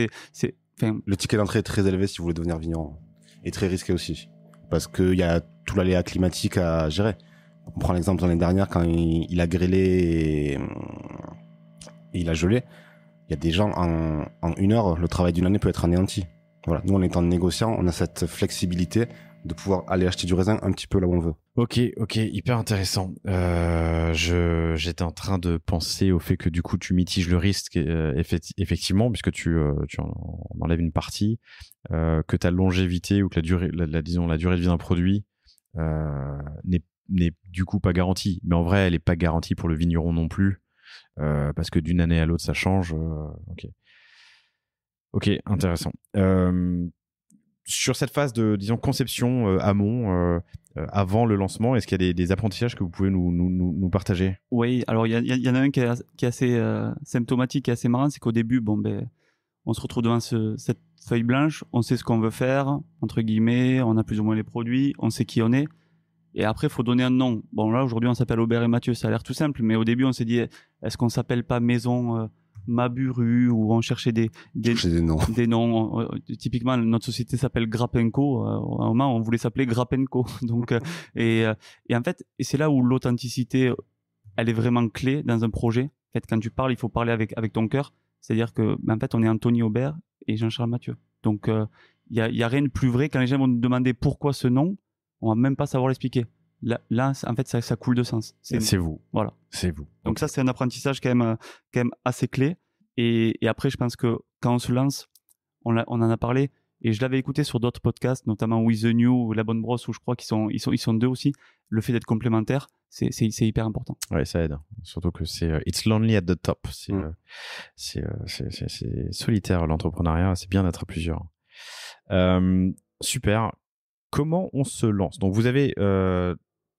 le ticket d'entrée est très élevé si vous voulez devenir vigneron, et très risqué aussi, parce qu'il y a tout l'aléa climatique à gérer. On prend l'exemple de l'année dernière quand il a grêlé et il a gelé. Il y a des gens en 1 heure, le travail d'une année peut être anéanti. Voilà. Nous, en étant négociant, on a cette flexibilité de pouvoir aller acheter du raisin un petit peu là où on veut. Ok, hyper intéressant. J'étais en train de penser au fait que du coup tu mitiges le risque effectivement puisque tu en enlèves une partie, que ta longévité ou que la durée de vie d'un produit n'est du coup pas garantie. Mais en vrai, elle est pas garantie pour le vigneron non plus parce que d'une année à l'autre ça change. Ok, intéressant. Sur cette phase de, disons, conception amont, avant le lancement, est-ce qu'il y a des apprentissages que vous pouvez nous partager? Oui, alors il y en a un qui est assez symptomatique et assez marrant, c'est qu'au début, on se retrouve devant cette feuille blanche, on sait ce qu'on veut faire, entre guillemets, on a plus ou moins les produits, on sait qui on est, et après, il faut donner un nom. Bon, là, aujourd'hui, on s'appelle Aubert et Mathieu, ça a l'air tout simple, mais au début, on s'est dit, est-ce qu'on s'appelle pas Maison Maburu, ou on cherchait des noms. Des noms. Typiquement, notre société s'appelle Grappenco. À un moment, on voulait s'appeler Grappenco. Donc, et en fait, c'est là où l'authenticité, elle est vraiment clé dans un projet. En fait, quand tu parles, il faut parler avec ton cœur. C'est-à-dire que, en fait, on est Anthony Aubert et Jean-Charles Mathieu. Donc, il y a rien de plus vrai. Quand les gens vont nous demander pourquoi ce nom, on va même pas savoir l'expliquer. Là, en fait, ça coule de sens. C'est vous. Voilà. C'est vous. Donc ça, c'est un apprentissage quand même assez clé. Et après, je pense que quand on se lance, on en a parlé, et je l'avais écouté sur d'autres podcasts, notamment With the New ou La Bonne Brosse, où je crois qu'ils sont deux aussi. Le fait d'être complémentaire, c'est hyper important. Ouais, ça aide. Surtout que c'est it's lonely at the top. C'est solitaire l'entrepreneuriat. C'est bien d'être à plusieurs. Super. Comment on se lance? Donc vous avez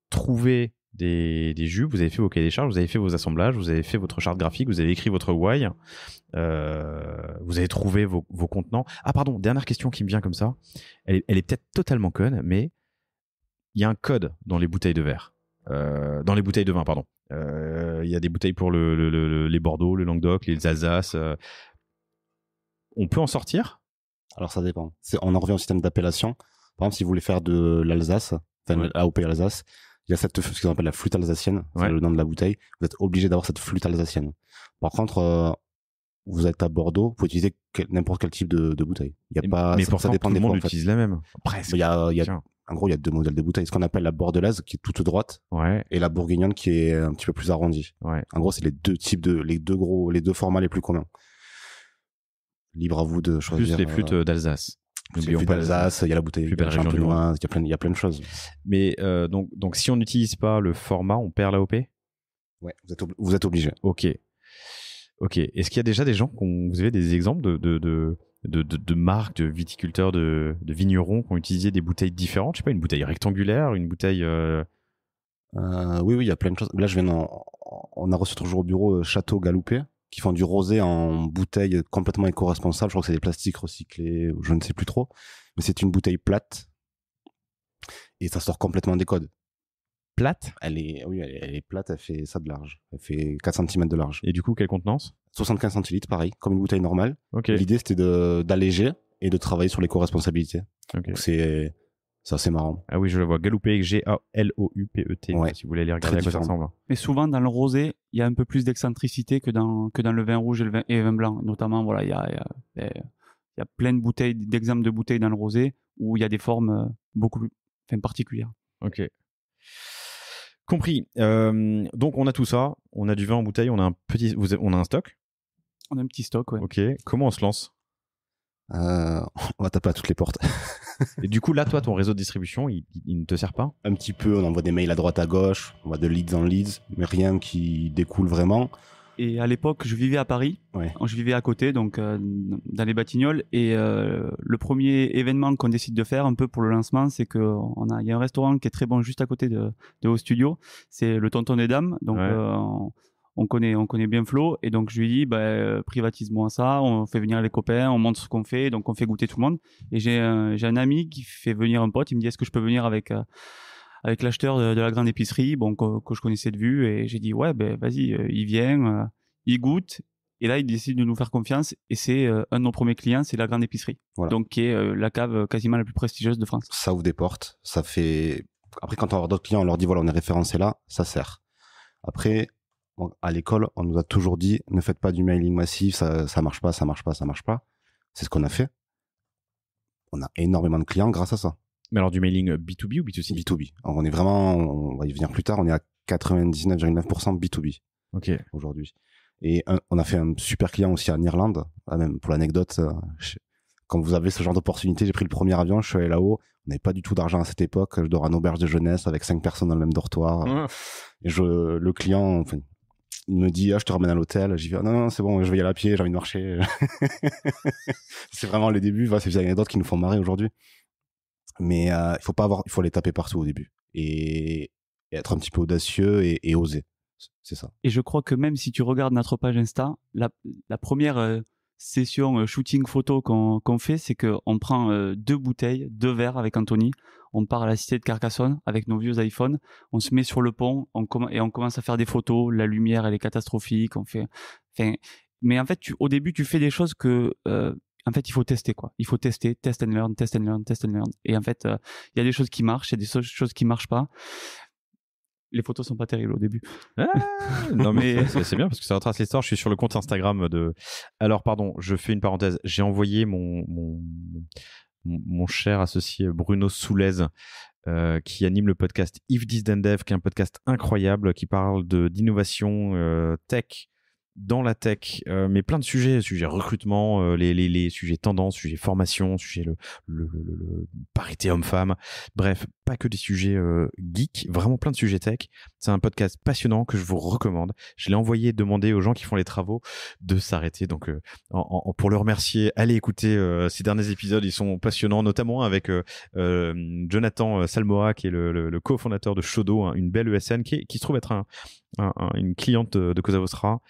trouvé des jus, vous avez fait vos cahiers des charges, vous avez fait vos assemblages, vous avez fait votre charte graphique, vous avez écrit votre why, vous avez trouvé vos contenants. Ah pardon, dernière question qui me vient comme ça, elle est peut-être totalement conne, mais il y a un code dans les bouteilles de verre, dans les bouteilles de vin, pardon. Il y a des bouteilles pour les Bordeaux, le Languedoc, les Alsace. On peut en sortir? Alors ça dépend. On en revient au système d'appellation. Par exemple, si vous voulez faire de l'Alsace, l'AOP Alsace, il y a ce qu'on appelle la flûte alsacienne, c'est le nom de la bouteille. Vous êtes obligé d'avoir cette flûte alsacienne. Par contre, vous êtes à Bordeaux, vous pouvez utiliser n'importe quel type de bouteille. Il y a pas, mais pourtant, ça dépend tout le monde fois, utilise la même. Presque. En gros, il y a deux modèles de bouteilles. Ce qu'on appelle la bordelaise, qui est toute droite, et la bourguignonne, qui est un petit peu plus arrondie. Ouais. En gros, c'est les deux formats les plus communs. Libre à vous de choisir. Plus les flûtes d'Alsace. Il y a d'Alsace, il y a la bouteille de Champenois, il y a plein de choses. Mais donc si on n'utilise pas le format, on perd l'AOP? Ouais, vous êtes obligé. Ok. Est-ce qu'il y a déjà des gens vous avez des exemples de marques, de viticulteurs, de vignerons qui ont utilisé des bouteilles différentes? Je sais pas, une bouteille rectangulaire, une bouteille. Oui, il y a plein de choses. Là, on a reçu toujours au bureau Château Galoupé, qui font du rosé en bouteille complètement éco-responsable. Je crois que c'est des plastiques recyclés, je ne sais plus trop. Mais c'est une bouteille plate. Et ça sort complètement des codes. Plate? Elle est plate, elle fait ça de large. Elle fait 4 cm de large. Et du coup, quelle contenance? 75 centilitres, pareil, comme une bouteille normale. Okay. L'idée, c'était d'alléger et de travailler sur l'éco-responsabilité. Okay. Donc c'est assez marrant. Ah oui, je le vois. Galoupé, Galoupet, ouais. Si vous voulez aller regarder à quoi ça ressemble. Mais souvent, dans le rosé, il y a un peu plus d'excentricité que dans le vin rouge et le vin blanc. Notamment, voilà, il y a plein de bouteilles, d'exemples de bouteilles dans le rosé où il y a des formes beaucoup plus particulières. Ok. Compris. Donc, on a tout ça. On a du vin en bouteille. On a un stock. On a un petit stock, ouais. Ok. Comment on se lance? On va taper à toutes les portes. Et du coup, là, toi, ton réseau de distribution, il ne te sert pas? Un petit peu, on envoie des mails à droite à gauche, on va de leads en leads, mais rien qui découle vraiment. Et à l'époque, je vivais à Paris, je vivais à côté, donc dans les Batignolles, et le premier événement qu'on décide de faire un peu pour le lancement, c'est qu'il y a un restaurant qui est très bon juste à côté de vos studios, c'est le Tonton des Dames, donc on connaît bien Flo, et donc je lui dis privatise-moi ça, on fait venir les copains, on montre ce qu'on fait, donc on fait goûter tout le monde. Et j'ai un ami qui fait venir un pote, il me dit est-ce que je peux venir avec l'acheteur de la grande épicerie, que je connaissais de vue, et j'ai dit ouais, vas-y, il vient, il goûte, et là il décide de nous faire confiance, et c'est un de nos premiers clients, c'est la grande épicerie, donc qui est la cave quasiment la plus prestigieuse de France. Ça ouvre des portes, ça fait. Après, quand on a d'autres clients, on leur dit voilà, on est référencé là, ça sert. Après, à l'école, on nous a toujours dit ne faites pas du mailing massif, ça marche pas. C'est ce qu'on a fait. On a énormément de clients grâce à ça. Mais alors du mailing B2B ou B2C? B2B. Alors, on est vraiment, on va y venir plus tard, on est à 99,9% B2B. Ok. Aujourd'hui. Et on a fait un super client aussi en Irlande. Même pour l'anecdote, quand vous avez ce genre d'opportunité, j'ai pris le premier avion, je suis allé là-haut. On n'avait pas du tout d'argent à cette époque. Je dors à une auberge de jeunesse avec 5 personnes dans le même dortoir. Et le client, enfin, il me dit, je te ramène à l'hôtel. J'y vais, non, c'est bon, je vais y aller à pied, j'ai envie de marcher. C'est vraiment les débuts. C'est des anecdotes qui nous font marrer aujourd'hui. Mais il faut les taper partout au début. Et être un petit peu audacieux et oser. C'est ça. Et je crois que même si tu regardes notre page Insta, la première session shooting photo qu'on fait, c'est qu'on prend 2 bouteilles, 2 verres avec Anthony, on part à la cité de Carcassonne avec nos vieux iPhones, on se met sur le pont et on commence à faire des photos, la lumière elle est catastrophique, mais en fait au début tu fais des choses que en fait il faut tester quoi, il faut test and learn, et en fait il y a des choses qui marchent, il y a des choses qui marchent pas. Les photos sont pas terribles au début. Ah, non mais c'est bien parce que ça retrace l'histoire. Je suis sur le compte Instagram de. Alors pardon, je fais une parenthèse. J'ai envoyé mon cher associé Bruno Soulez qui anime le podcast If This Then Dev, qui est un podcast incroyable qui parle d'innovation tech. Dans la tech, mais plein de sujets recrutement, les sujets tendances, sujets formation, sujets le parité homme-femme, bref, pas que des sujets geeks, vraiment plein de sujets tech. C'est un podcast passionnant que je vous recommande. Je l'ai envoyé demander aux gens qui font les travaux de s'arrêter. Donc, pour le remercier, allez écouter ces derniers épisodes, ils sont passionnants, notamment avec Jonathan Salmora, qui est le cofondateur de Shodo, hein, une belle ESN qui se trouve être une cliente de Cosa Vostra.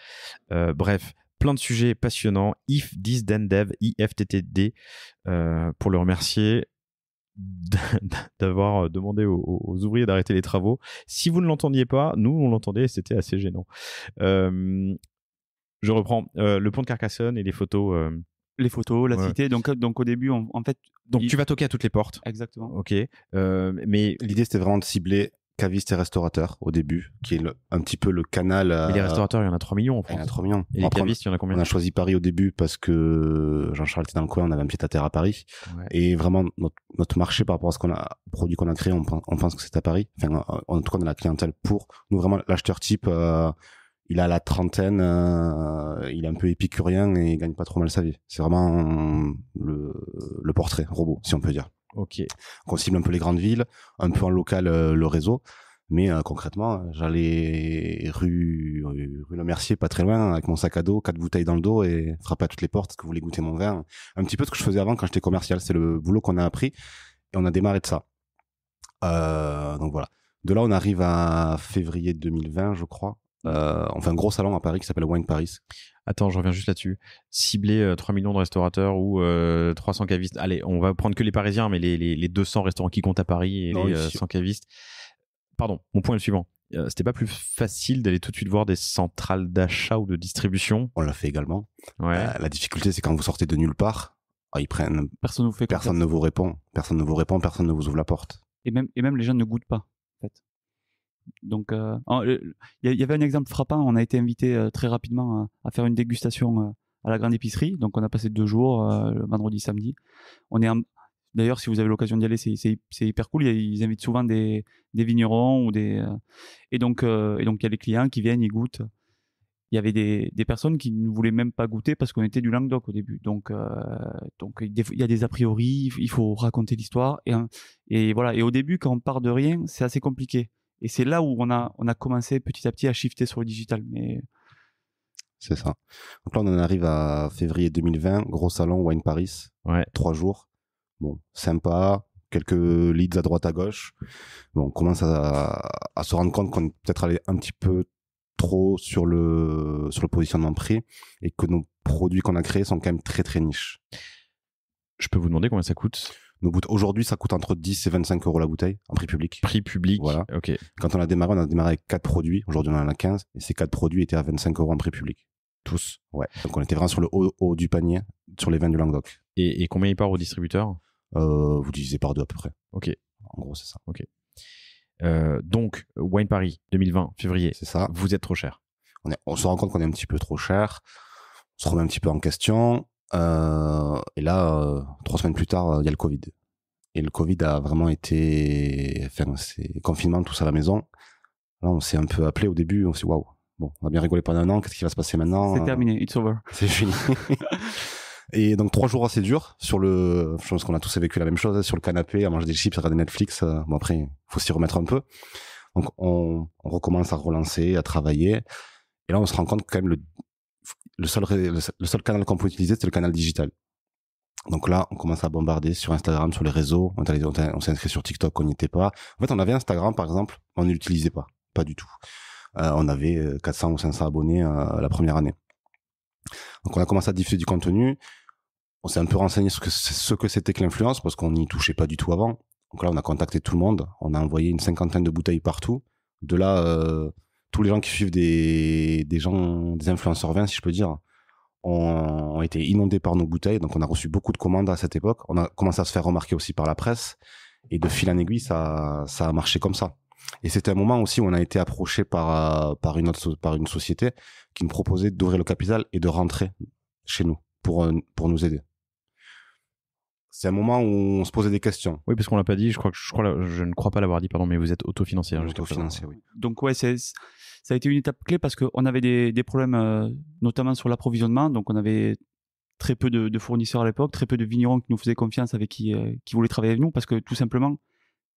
Bref, plein de sujets passionnants. If This Then Dev, IFTTD, pour le remercier d'avoir demandé aux ouvriers d'arrêter les travaux. Si vous ne l'entendiez pas, nous on l'entendait et c'était assez gênant. Je reprends le pont de Carcassonne et les photos. Les photos, la cité. Donc au début, en fait. Donc tu vas toquer à toutes les portes. Exactement. Ok. Mais l'idée c'était vraiment de cibler cavistes et restaurateurs au début, qui est un petit peu le canal. Mais les restaurateurs, il y en a 3 millions en France. Il y en a 3 millions. Et les cavistes, il y en a combien? On a choisi Paris au début parce que Jean-Charles était dans le coin, on avait un pied à terre à Paris. Ouais. Et vraiment, notre marché par rapport à ce produit qu'on a créé, on pense que c'est à Paris. Enfin, en tout cas, on a la clientèle pour. Nous, vraiment, l'acheteur type, il a la trentaine, il est un peu épicurien et il gagne pas trop mal sa vie. C'est vraiment le portrait robot, si on peut dire. Ok. On cible un peu les grandes villes, un peu en local le réseau, mais concrètement, j'allais rue Le Mercier, pas très loin, avec mon sac à dos, 4 bouteilles dans le dos et frapper à toutes les portes. Est-ce que vous voulez goûter mon vin? Un petit peu ce que je faisais avant quand j'étais commercial. C'est le boulot qu'on a appris et on a démarré de ça. Donc voilà. De là, on arrive à février 2020, je crois. On fait un gros salon à Paris qui s'appelle Wine Paris. Attends, je reviens juste là-dessus. Cibler 3 millions de restaurateurs ou 300 cavistes. Allez, on va prendre que les Parisiens, mais les 200 restaurants qui comptent à Paris et les 100 cavistes. Pardon, mon point est le suivant. C'était pas plus facile d'aller tout de suite voir des centrales d'achat ou de distribution? On l'a fait également. Ouais. La difficulté, c'est quand vous sortez de nulle part, ils prennent. Personne ne vous répond. Personne ne vous ouvre la porte. Et même les gens ne goûtent pas, en fait. Donc, il y avait un exemple frappant. On a été invité très rapidement à faire une dégustation à la grande épicerie. Donc, on a passé 2 jours, le vendredi, samedi. D'ailleurs, si vous avez l'occasion d'y aller, c'est hyper cool. Ils invitent souvent des vignerons ou et donc il y a des clients qui viennent, ils goûtent. Il y avait des personnes qui ne voulaient même pas goûter parce qu'on était du Languedoc au début. Donc il y a des a priori. Il faut raconter l'histoire et voilà. Et au début, quand on part de rien, c'est assez compliqué. Et c'est là où on a commencé petit à petit à shifter sur le digital. Mais c'est ça. Donc là, on en arrive à février 2020, gros salon Wine Paris, 3 jours. Bon, sympa, quelques leads à droite à gauche. Bon, on commence à se rendre compte qu'on est peut-être allé un petit peu trop sur le positionnement prix et que nos produits qu'on a créés sont quand même très très niches. Je peux vous demander combien ça coûte? Aujourd'hui, ça coûte entre 10 et 25 euros la bouteille en prix public. Prix public, voilà. Ok. Quand on a démarré avec 4 produits. Aujourd'hui, on en a 15 et ces 4 produits étaient à 25 euros en prix public. Tous. Ouais. Donc on était vraiment sur le haut du panier sur les vins du Languedoc. Et combien il part au distributeur? Vous divisez par 2 à peu près. Ok. En gros, c'est ça. Ok. Donc, Wine Paris, 2020, février. C'est ça. Vous êtes trop cher. On se rend compte qu'on est un petit peu trop cher. On se remet un petit peu en question. Et là, 3 semaines plus tard, il y a le Covid. Et le Covid a vraiment été, enfin, c'est confinement, tous à la maison. Là, on s'est un peu appelé au début, on s'est dit, waouh, bon, on va bien rigoler pendant un an, qu'est-ce qui va se passer maintenant? C'est terminé, it's over. C'est fini. Et donc 3 jours assez durs je pense qu'on a tous vécu la même chose, sur le canapé, à manger des chips, à regarder Netflix. Bon après, il faut s'y remettre un peu. Donc on recommence à relancer, à travailler. Et là, on se rend compte que quand même le seul canal qu'on peut utiliser, c'est le canal digital. Donc là, on commence à bombarder sur Instagram, sur les réseaux. On s'est inscrit sur TikTok, on n'y était pas. En fait, on avait Instagram, par exemple, on ne l'utilisait pas du tout. On avait 400 ou 500 abonnés la première année. Donc on a commencé à diffuser du contenu. On s'est un peu renseigné sur ce que c'était que l'influence, parce qu'on n'y touchait pas du tout avant. Donc là, on a contacté tout le monde. On a envoyé une 50aine de bouteilles partout. De là, tous les gens qui suivent des influenceurs vins, si je peux dire, ont été inondés par nos bouteilles. Donc on a reçu beaucoup de commandes à cette époque. On a commencé à se faire remarquer aussi par la presse. Et de fil en aiguille, ça a marché comme ça. Et c'était un moment aussi où on a été approché par une société qui nous proposait d'ouvrir le capital et de rentrer chez nous pour nous aider. C'est un moment où on se posait des questions. Oui, parce qu'on l'a pas dit, je ne crois pas l'avoir dit, pardon, mais vous êtes autofinancier. Autofinancier, oui. Donc ouais, ça a été une étape clé parce qu'on avait des problèmes, notamment sur l'approvisionnement. Donc on avait très peu de fournisseurs à l'époque, très peu de vignerons qui nous faisaient confiance, avec qui voulaient travailler avec nous, parce que tout simplement,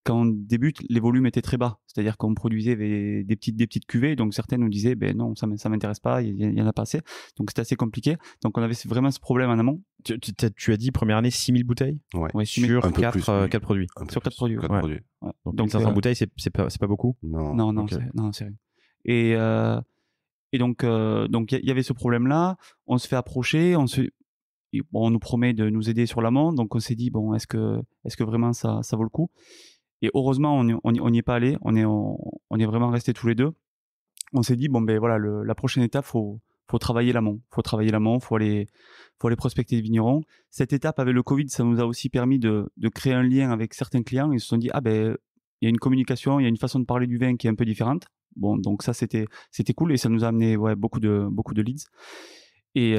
quand on débute, les volumes étaient très bas. C'est-à-dire qu'on produisait des petites cuvées, donc certains nous disaient, ben non, ça m'intéresse pas, il y en a pas assez. Donc c'était assez compliqué. Donc on avait vraiment ce problème en amont. Tu as dit première année 6000 bouteilles? Ouais. Sur 4 produits. Sur 4 produits. Quatre produits. Ouais. Donc 500 bouteilles, c'est pas beaucoup? Non, Okay. c'est rien. Et donc il y avait ce problème-là. On se fait approcher, on nous promet de nous aider sur l'amont. Donc on s'est dit, bon, est-ce que vraiment ça vaut le coup? Et heureusement, on n'y est pas allé. On est vraiment restés tous les deux. On s'est dit, bon, ben voilà, la prochaine étape, faut travailler l'amont. Faut aller prospecter les vignerons. Cette étape avec le Covid, ça nous a aussi permis de créer un lien avec certains clients. Ils se sont dit, ah ben, il y a une communication, il y a une façon de parler du vin qui est un peu différente. Bon, donc ça, c'était cool, et ça nous a amené beaucoup de leads. Et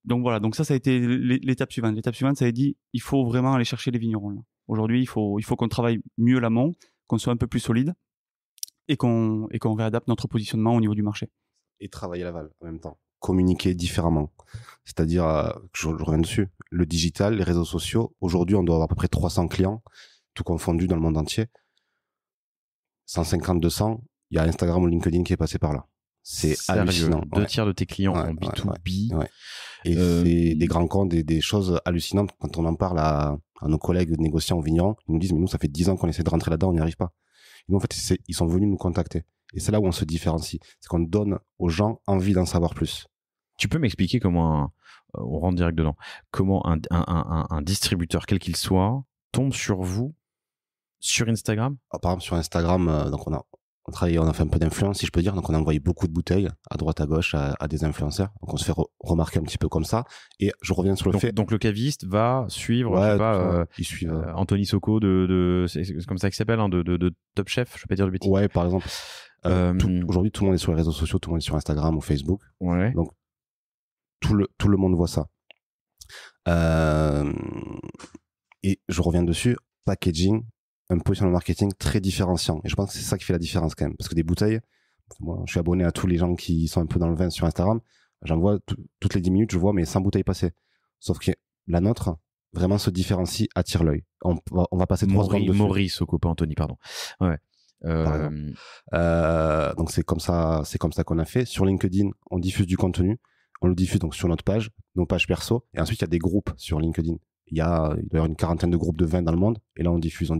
donc voilà, donc ça a été l'étape suivante. L'étape suivante, ça a dit, il faut vraiment aller chercher les vignerons, là. Aujourd'hui, il faut qu'on travaille mieux l'amont, qu'on soit un peu plus solide, et qu'on réadapte notre positionnement au niveau du marché. Et travailler l'aval en même temps. Communiquer différemment. C'est-à-dire, je reviens dessus, le digital, les réseaux sociaux. Aujourd'hui, on doit avoir à peu près 300 clients, tout confondu dans le monde entier. 150, 200, il y a Instagram ou LinkedIn qui est passé par là. C'est hallucinant. 2/3 de tes clients en B2B. Ouais. Et c'est des grands comptes, des choses hallucinantes. Quand on en parle à nos collègues négociants, vignerons, ils nous disent, mais nous, ça fait 10 ans qu'on essaie de rentrer là-dedans, on n'y arrive pas. Et nous, en fait, ils sont venus nous contacter. Et c'est là où on se différencie. C'est qu'on donne aux gens envie d'en savoir plus. Tu peux m'expliquer comment on rentre direct dedans, comment un distributeur, quel qu'il soit, tombe sur vous sur Instagram? Par exemple, sur Instagram, donc on a fait un peu d'influence, si je peux dire. Donc on a envoyé beaucoup de bouteilles à droite à gauche à des influenceurs. Donc on se fait remarquer un petit peu comme ça. Et je reviens sur le fait. Donc le caviste va suivre, ouais, je sais pas, ils suivent Anthony Socco c'est comme ça qu'il s'appelle, hein, de Top Chef, je vais pas dire de bêtises. Ouais, par exemple. Aujourd'hui, tout le monde est sur les réseaux sociaux, tout le monde est sur Instagram ou Facebook. Ouais. Donc tout le monde voit ça. Et je reviens dessus. Packaging, un positionnement marketing très différenciant. Et je pense que c'est ça qui fait la différence quand même. Parce que des bouteilles, moi, je suis abonné à tous les gens qui sont un peu dans le vin sur Instagram. J'en vois toutes les 10 minutes, je vois mes 100 bouteilles passer. Sauf que la nôtre vraiment se différencie, attire l'œil. On va passer 3 secondes dessus. Maurice Socco, pas Anthony, pardon. Ouais. Donc c'est comme ça qu'on a fait. Sur LinkedIn, on diffuse du contenu. On le diffuse donc sur notre page, nos pages perso. Et ensuite, il y a des groupes sur LinkedIn. Il doit y avoir une 40aine de groupes de vin dans le monde. Et là, on diffuse.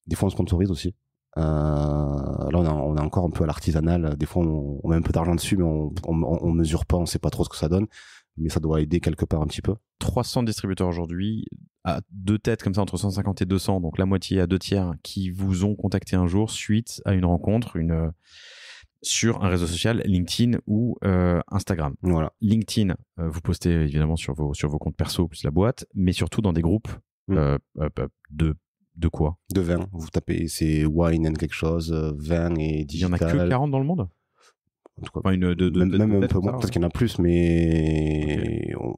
Des fois, on sponsorise aussi. Là, on est encore un peu à l'artisanal. Des fois, on met un peu d'argent dessus, mais on mesure pas, on sait pas trop ce que ça donne. Mais ça doit aider quelque part un petit peu. 300 distributeurs aujourd'hui, à deux têtes comme ça, entre 150 et 200, donc la moitié à 2/3, qui vous ont contacté un jour suite à une rencontre, sur un réseau social, LinkedIn ou Instagram. Voilà. LinkedIn, vous postez évidemment sur vos comptes perso plus la boîte, mais surtout dans des groupes de quoi? De vin. Vous tapez, c'est wine and quelque chose, vin et digital. Il y en a que 40 dans le monde? En tout cas, enfin, même un peu moins, peut-être qu'il y en a plus, mais okay.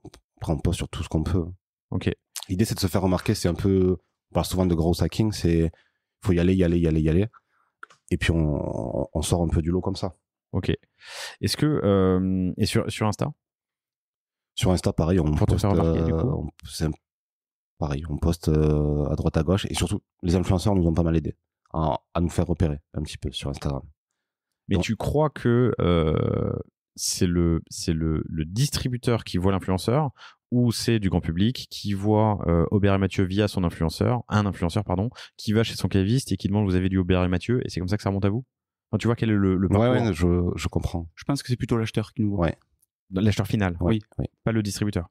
On poste sur tout ce qu'on peut. Ok. L'idée, c'est de se faire remarquer. C'est un peu, on parle souvent de gros hacking, c'est, faut y aller. Et puis, on sort un peu du lot comme ça. Ok. Est-ce que, et sur Insta? Sur Insta, pareil, on Pour te poste, faire remarquer, du coup. pareil, on poste à droite à gauche, et surtout, les influenceurs nous ont pas mal aidé à nous faire repérer un petit peu sur Instagram. Mais Donc, tu crois que c'est le distributeur qui voit l'influenceur, ou c'est du grand public qui voit Aubert et Mathieu via son influenceur, qui va chez son caviste et qui demande vous avez du Aubert et Mathieu, et c'est comme ça que ça remonte à vous? Enfin, tu vois quel est le parcours? ouais, je comprends. Je pense que c'est plutôt l'acheteur qui nous voit. Ouais. L'acheteur final, Oui. pas le distributeur.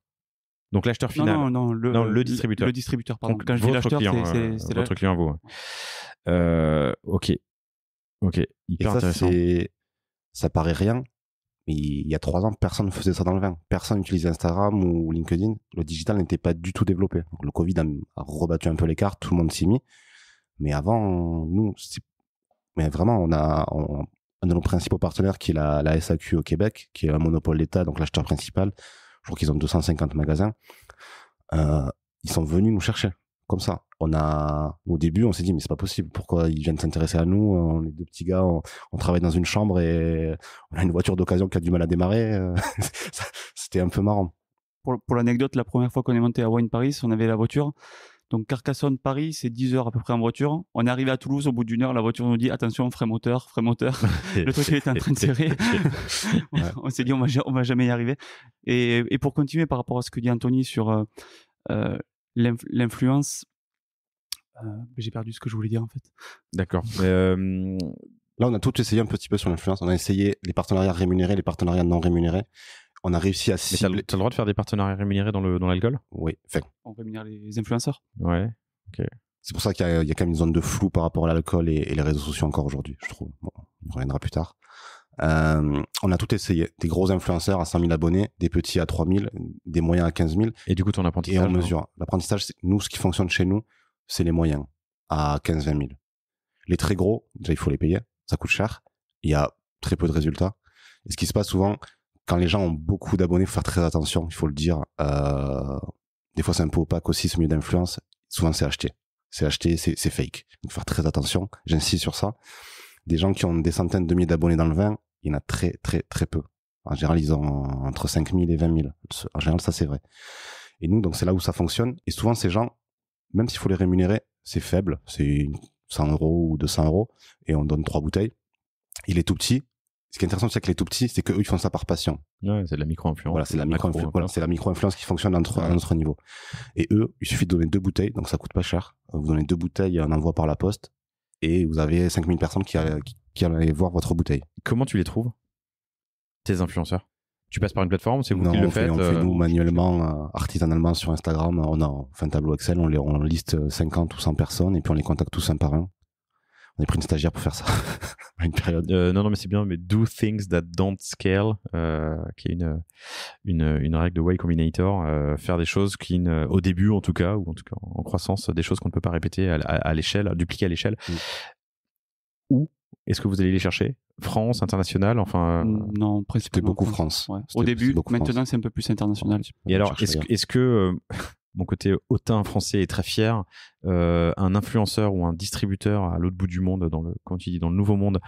Donc l'acheteur final. Non, le distributeur. Le distributeur, pardon. Donc, Quand je dis votre l'acheteur, client, c'est votre client à vous. Ok, hyper Et ça, intéressant. ça paraît rien, mais il y a 3 ans, personne ne faisait ça dans le vin. Personne n'utilisait Instagram ou LinkedIn. Le digital n'était pas du tout développé. Donc, le Covid a rebattu un peu les cartes, tout le monde s'y mit. Mais avant, nous, mais vraiment, on a un de nos principaux partenaires qui est la SAQ au Québec, qui est un monopole d'État, donc l'acheteur principal. Je crois qu'ils ont 250 magasins. Ils sont venus nous chercher, comme ça. Au début, on s'est dit, mais c'est pas possible. Pourquoi ils viennent s'intéresser à nous? On est 2 petits gars, on travaille dans une chambre et on a une voiture d'occasion qui a du mal à démarrer. C'était un peu marrant. Pour l'anecdote, la première fois qu'on est monté à Wine Paris, on avait la voiture. Donc Carcassonne-Paris, c'est 10 heures à peu près en voiture. On est arrivé à Toulouse, au bout d'une heure, la voiture nous dit attention, frein moteur. Le truc était en train de tirer. On s'est dit on va jamais y arriver. Et pour continuer par rapport à ce que dit Anthony sur l'influence, j'ai perdu ce que je voulais dire en fait. D'accord. Là, on a tout essayé un petit peu sur l'influence. On a essayé les partenariats rémunérés, les partenariats non rémunérés. On a réussi à cibler. Mais t'as le droit de faire des partenariats rémunérés dans l'alcool? Oui. Enfin, on rémunère les influenceurs. Ouais. Ok. C'est pour ça qu'il y a quand même une zone de flou par rapport à l'alcool et les réseaux sociaux encore aujourd'hui, je trouve. Bon, on reviendra plus tard. On a tout essayé. Des gros influenceurs à 100 000 abonnés, des petits à 3 000, des moyens à 15 000. Et du coup, ton apprentissage? Et on mesure. L'apprentissage, nous, ce qui fonctionne chez nous, c'est les moyens à 15-20 000. Les très gros, déjà, il faut les payer. Ça coûte cher. Il y a très peu de résultats. Et ce qui se passe souvent, quand les gens ont beaucoup d'abonnés, il faut faire très attention, il faut le dire. Des fois, c'est un peu opaque aussi, ce milieu d'influence. Souvent, c'est acheté. C'est fake. Il faut faire très attention. J'insiste sur ça. Des gens qui ont des centaines de milliers d'abonnés dans le vin, il y en a très, très, très peu. En général, ils ont entre 5 000 et 20 000. En général, ça, c'est vrai. Et nous, donc, c'est là où ça fonctionne. Et souvent, ces gens, même s'il faut les rémunérer, c'est faible. C'est 100 € ou 200 €. Et on donne 3 bouteilles. Il est tout petit. Ce qui est intéressant, c'est que les tout petits, c'est qu'eux, ils font ça par passion. Ouais, c'est de la micro-influence. Voilà, c'est la micro-influence. Voilà, c'est la micro-influence qui fonctionne à notre niveau. Et eux, il suffit de donner 2 bouteilles, donc ça coûte pas cher. Vous donnez 2 bouteilles, un envoi par la poste, et vous avez 5000 personnes qui allaient voir votre bouteille. Comment tu les trouves, tes influenceurs? Tu passes par une plateforme, c'est vous Non, qui le faites? On fait nous manuellement, artisanalement sur Instagram. On fait un tableau Excel, on liste 50 ou 100 personnes, et puis on les contacte tous un par un. On a pris une stagiaire pour faire ça à une période. Non, mais c'est bien, mais do things that don't scale, qui est une règle de Y Combinator, faire des choses qui, au début en tout cas, ou en tout cas en croissance, des choses qu'on ne peut pas répéter à l'échelle, dupliquer à l'échelle. Où est-ce que vous allez les chercher? France, international, enfin Non, principalement. C'était beaucoup France. Ouais. Au début, maintenant c'est un peu plus international. Et alors, est-ce que mon côté hautain français est très fier, un influenceur ou un distributeur à l'autre bout du monde, comme tu dis, dans le nouveau monde,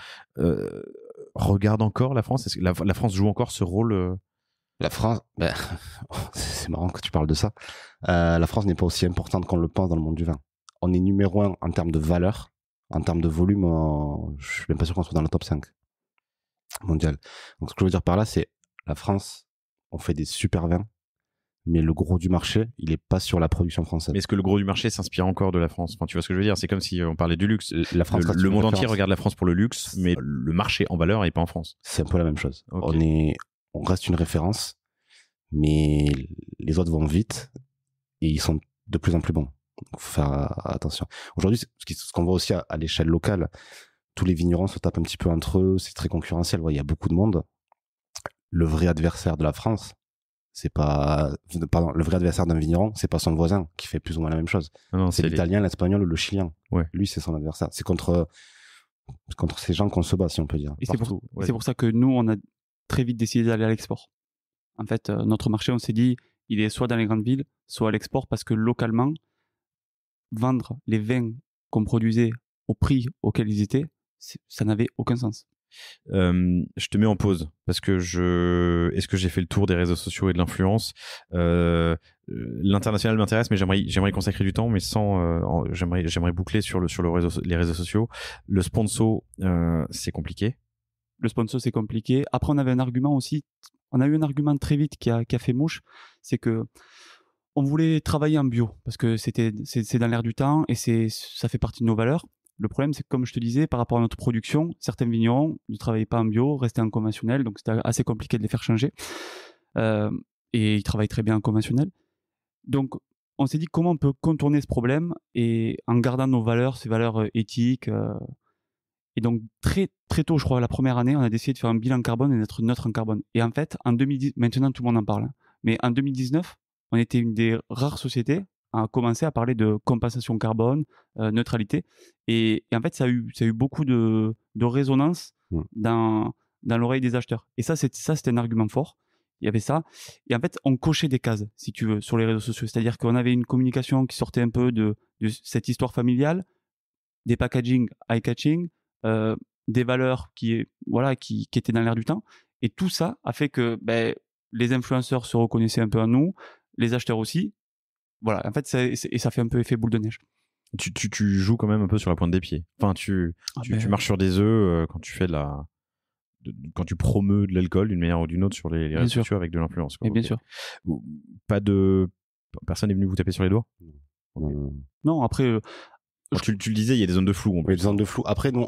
regarde encore la France? Est-ce que la France joue encore ce rôle? La France, c'est marrant que tu parles de ça. La France n'est pas aussi importante qu'on le pense dans le monde du vin. On est numéro 1 en termes de valeur, en termes de volume. Je suis même pas sûr qu'on soit dans le top 5 mondial. Donc ce que je veux dire par là, c'est la France, on fait des super vins, mais le gros du marché, il est pas sur la production française. Mais est-ce que le gros du marché s'inspire encore de la France? Enfin, tu vois ce que je veux dire? C'est comme si on parlait du luxe. La France, le monde entier regarde la France pour le luxe, mais le marché en valeur est pas en France. C'est un peu la même chose. Okay. On reste une référence, mais les autres vont vite et ils sont de plus en plus bons. Donc, faut faire attention. Aujourd'hui, ce qu'on voit aussi à l'échelle locale, tous les vignerons se tapent un petit peu entre eux, c'est très concurrentiel. Ouais, il y a beaucoup de monde. Le vrai adversaire de la France, le vrai adversaire d'un vigneron, c'est pas son voisin qui fait plus ou moins la même chose. Non, c'est l'italien, l'espagnol ou le chilien. Ouais. Lui, c'est son adversaire. C'est contre ces gens qu'on se bat, si on peut dire. Et c'est pour ça que nous, on a très vite décidé d'aller à l'export. En fait, notre marché, on s'est dit, il est soit dans les grandes villes, soit à l'export, parce que localement, vendre les vins qu'on produisait au prix auquel ils étaient, ça n'avait aucun sens. Je te mets en pause parce que est-ce que j'ai fait le tour des réseaux sociaux et de l'influence? L'international m'intéresse, mais j'aimerais y consacrer du temps, mais j'aimerais boucler sur les réseaux sociaux. Le sponsor, c'est compliqué. Le sponsor, c'est compliqué. Après, on avait un argument aussi. On a eu un argument très vite qui a fait mouche, c'est que on voulait travailler en bio parce que c'est dans l'air du temps et ça fait partie de nos valeurs. Le problème, c'est que comme je te disais, par rapport à notre production, certains vignerons ne travaillaient pas en bio, restaient en conventionnel, donc c'était assez compliqué de les faire changer. Et ils travaillent très bien en conventionnel. Donc, on s'est dit comment on peut contourner ce problème et en gardant nos valeurs, ces valeurs éthiques. Et donc, très, très tôt, je crois, la première année, on a décidé de faire un bilan carbone et d'être neutre en carbone. Et en fait, en 2010, maintenant tout le monde en parle, hein, mais en 2019, on était une des rares sociétés à commencer à parler de compensation carbone, neutralité. Et en fait, ça a eu beaucoup de résonance dans l'oreille des acheteurs. Et ça, c'était un argument fort. Il y avait ça. Et en fait, on cochait des cases, si tu veux, sur les réseaux sociaux. C'est-à-dire qu'on avait une communication qui sortait un peu de cette histoire familiale, des packaging eye-catching, des valeurs qui étaient dans l'air du temps. Et tout ça a fait que les influenceurs se reconnaissaient un peu en nous, les acheteurs aussi. Voilà, en fait, ça fait un peu effet boule de neige. Tu joues quand même un peu sur la pointe des pieds. Enfin, tu marches sur des œufs quand tu fais quand tu promeus de l'alcool d'une manière ou d'une autre sur les réseaux sociaux avec de l'influence. Et bien sûr. Personne n'est venu vous taper sur les doigts? Non, après... tu le disais, il y a des zones de flou. Il y a des zones de flou. Après, nous,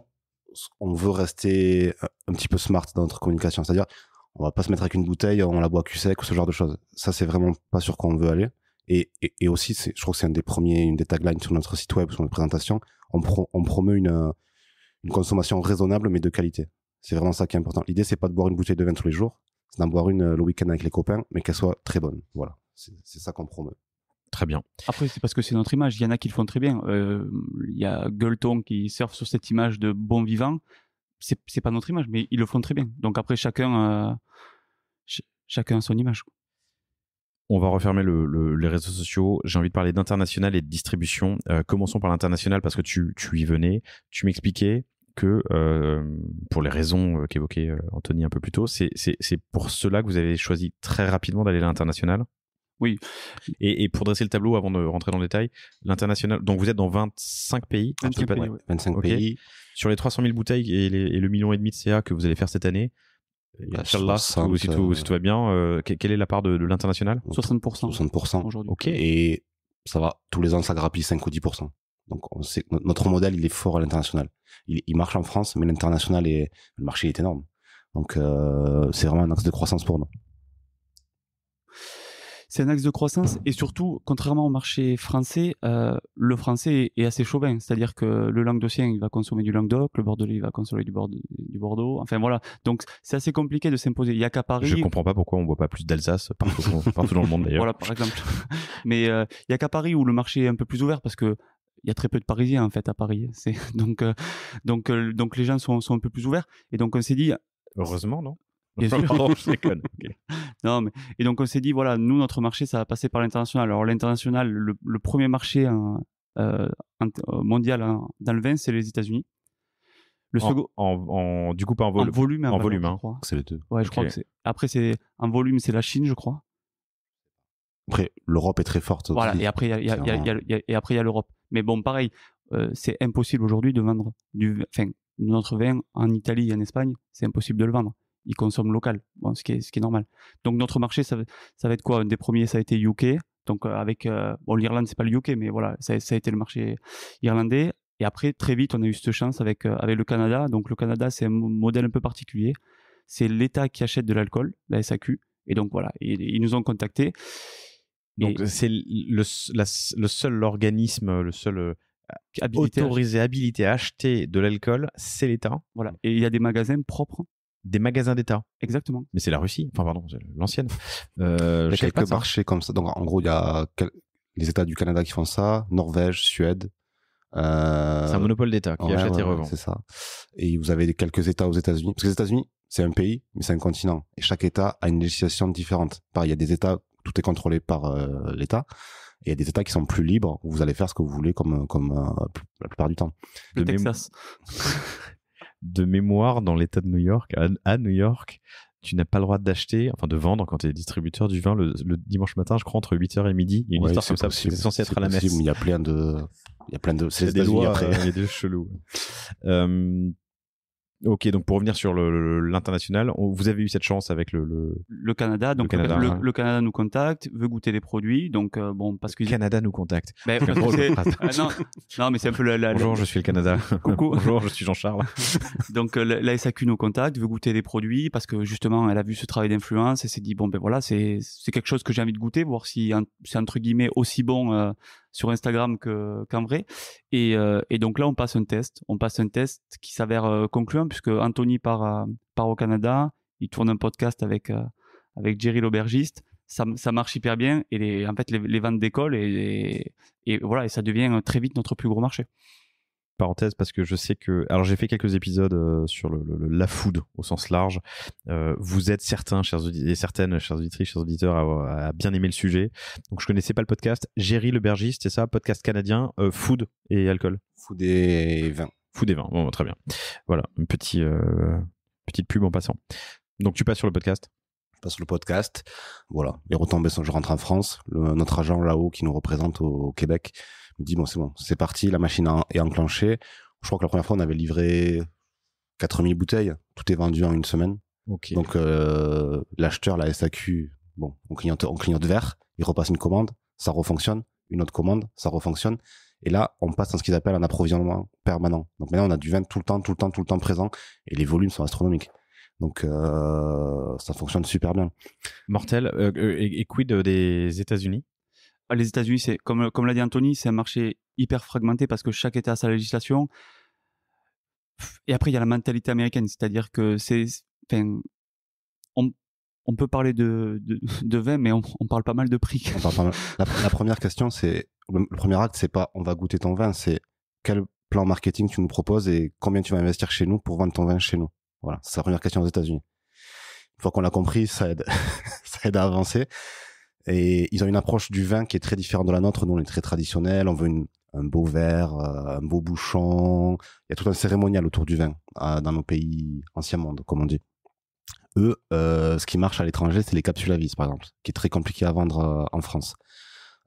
on veut rester un petit peu smart dans notre communication. C'est-à-dire, on va pas se mettre avec une bouteille, on la boit cul sec ou ce genre de choses. Ça, c'est vraiment pas sur quoi on veut aller. Et aussi, je crois que c'est une des taglines sur notre site web, sur notre présentation. On promeut une consommation raisonnable, mais de qualité. C'est vraiment ça qui est important. L'idée, c'est pas de boire une bouteille de vin tous les jours. C'est d'en boire une le week-end avec les copains, mais qu'elle soit très bonne. Voilà. C'est ça qu'on promeut. Très bien. Après, c'est parce que c'est notre image. Il y en a qui le font très bien. Il y a Gueuleton qui surfe sur cette image de bon vivant. C'est pas notre image, mais ils le font très bien. Donc après, chacun a son image. On va refermer les réseaux sociaux. J'ai envie de parler d'international et de distribution. Commençons par l'international parce que tu y venais. Tu m'expliquais que pour les raisons qu'évoquait Anthony un peu plus tôt, c'est pour cela que vous avez choisi très rapidement d'aller à l'international. Oui. Et pour dresser le tableau avant de rentrer dans le détail, l'international, donc vous êtes dans 25 pays. 25 pays, ouais. 25 pays. Sur les 300 000 bouteilles et le 1,5 million de CA que vous allez faire cette année, Inch'Allah, si tout va bien, quelle est la part de l'international? 60% aujourd'hui. Ok. Et ça va, tous les ans, ça grappille 5 ou 10%. Donc, on sait que notre modèle, il est fort à l'international. Il marche en France, mais l'international le marché est énorme. Donc, c'est vraiment un axe de croissance pour nous. C'est un axe de croissance et surtout, contrairement au marché français, le français est assez chauvin. C'est-à-dire que le languedocien, il va consommer du Languedoc, le bordelais, il va consommer du Bordeaux. Enfin voilà. Donc c'est assez compliqué de s'imposer. Il y a qu'à Paris. Je comprends pas pourquoi on boit pas plus d'Alsace partout dans le monde d'ailleurs. Voilà, par exemple. Mais il y a qu'à Paris où le marché est un peu plus ouvert parce que il y a très peu de Parisiens en fait à Paris. Donc les gens sont un peu plus ouverts. Et donc on s'est dit. Heureusement, non? Bien sûr. Je déconne. Okay. Non, mais et donc on s'est dit voilà, nous notre marché ça va passer par l'international. Alors l'international, le premier marché mondial dans le vin, c'est les États-Unis. Le second, du coup pas en volume. En volume, en volume, je crois. C'est les deux. Ouais, je crois que c'est. Après c'est en volume, c'est la Chine, je crois. Après l'Europe est très forte. Voilà. Et après il y a l'Europe. Mais bon, pareil, c'est impossible aujourd'hui de vendre notre vin en Italie et en Espagne, c'est impossible de le vendre. Ils consomment local, bon, ce qui est normal. Donc notre marché, ça va être quoi? Un des premiers, ça a été UK. Donc avec l'Irlande, c'est pas le UK, mais voilà, ça a été le marché irlandais. Et après, très vite, on a eu cette chance avec le Canada. Donc le Canada, c'est un modèle un peu particulier. C'est l'État qui achète de l'alcool, la SAQ. Et donc voilà, ils nous ont contactés. Donc c'est le seul organisme, le seul habilité à acheter de l'alcool, c'est l'État. Voilà. Et il y a des magasins propres. Des magasins d'État. Exactement. Mais c'est la Russie. Enfin, pardon, c'est l'ancienne. Il y a quelques marchés comme ça. Donc, en gros, il y a les États du Canada qui font ça, Norvège, Suède. C'est un monopole d'État qui achète et revend. C'est ça. Et vous avez quelques États aux États-Unis. Parce que les États-Unis, c'est un pays, mais c'est un continent. Et chaque État a une législation différente. Pareil, il y a des États tout est contrôlé par l'État. Et il y a des États qui sont plus libres, où vous allez faire ce que vous voulez comme la plupart du temps. Le Texas. De mémoire, dans l'État de New York, à New York, tu n'as pas le droit d'acheter, enfin de vendre quand tu es distributeur du vin le dimanche matin, je crois, entre 8h et midi. Il y a une histoire comme ça, parce que c'est censé être à la messe. Il y a plein de... C'est des lois, après. Il y a des chelous. Ok, donc pour revenir sur l'international, vous avez eu cette chance avec le Canada. Donc le Canada nous contacte, veut goûter les produits. Donc bon, parce que le Canada nous contacte. Mais, non, mais c'est un peu Bonjour, je suis le Canada. Coucou. Bonjour, je suis Jean-Charles. Donc la SAQ nous contacte, veut goûter les produits parce que justement, elle a vu ce travail d'influence et s'est dit bon ben voilà, c'est quelque chose que j'ai envie de goûter, voir si c'est entre guillemets aussi bon sur Instagram qu'en vrai. Et donc là, on passe un test qui s'avère concluant puisque Anthony part au Canada, il tourne un podcast avec Jerry l'aubergiste. Ça marche hyper bien et en fait les ventes décollent et voilà, et ça devient très vite notre plus gros marché. Parenthèse, parce que je sais que... Alors, j'ai fait quelques épisodes sur la food au sens large. Vous êtes certains, chers auditrices, chers auditeurs, à bien aimer le sujet. Donc, je connaissais pas le podcast. Jerry l'aubergiste, c'est ça, podcast canadien, food et alcool. Food et vin. Food et vin, bon, très bien. Voilà, une petite pub en passant. Donc, tu passes sur le podcast. Je passe sur le podcast. Voilà, les retombées sont... Je rentre en France. Notre agent là-haut qui nous représente au Québec me dit bon, c'est parti, la machine est enclenchée. Je crois que la première fois on avait livré 4000 bouteilles, tout est vendu en une semaine. Okay. Donc l'acheteur, la SAQ, bon, on clignote vert, il repasse une commande, ça refonctionne, une autre commande, ça refonctionne, et là on passe dans ce qu'ils appellent un approvisionnement permanent. Donc maintenant on a du vin tout le temps présent, et les volumes sont astronomiques. Donc ça fonctionne super bien. Mortel. Et quid des États-Unis? Les États-Unis, c'est comme l'a dit Anthony, c'est un marché hyper fragmenté parce que chaque État a sa législation. Et après, il y a la mentalité américaine, c'est-à-dire que on peut parler de vin, mais on parle pas mal de prix. On parle pas mal. La première question, c'est le premier acte, c'est pas on va goûter ton vin, c'est quel plan marketing tu nous proposes et combien tu vas investir chez nous pour vendre ton vin chez nous. Voilà, c'est la première question aux États-Unis. Une fois qu'on l'a compris, ça aide à avancer. Et ils ont une approche du vin qui est très différente de la nôtre. Nous, on est très traditionnel. On veut un beau verre, un beau bouchon. Il y a tout un cérémonial autour du vin dans nos pays ancien monde, comme on dit. Eux, ce qui marche à l'étranger, c'est les capsules à vis, par exemple, qui est très compliqué à vendre en France.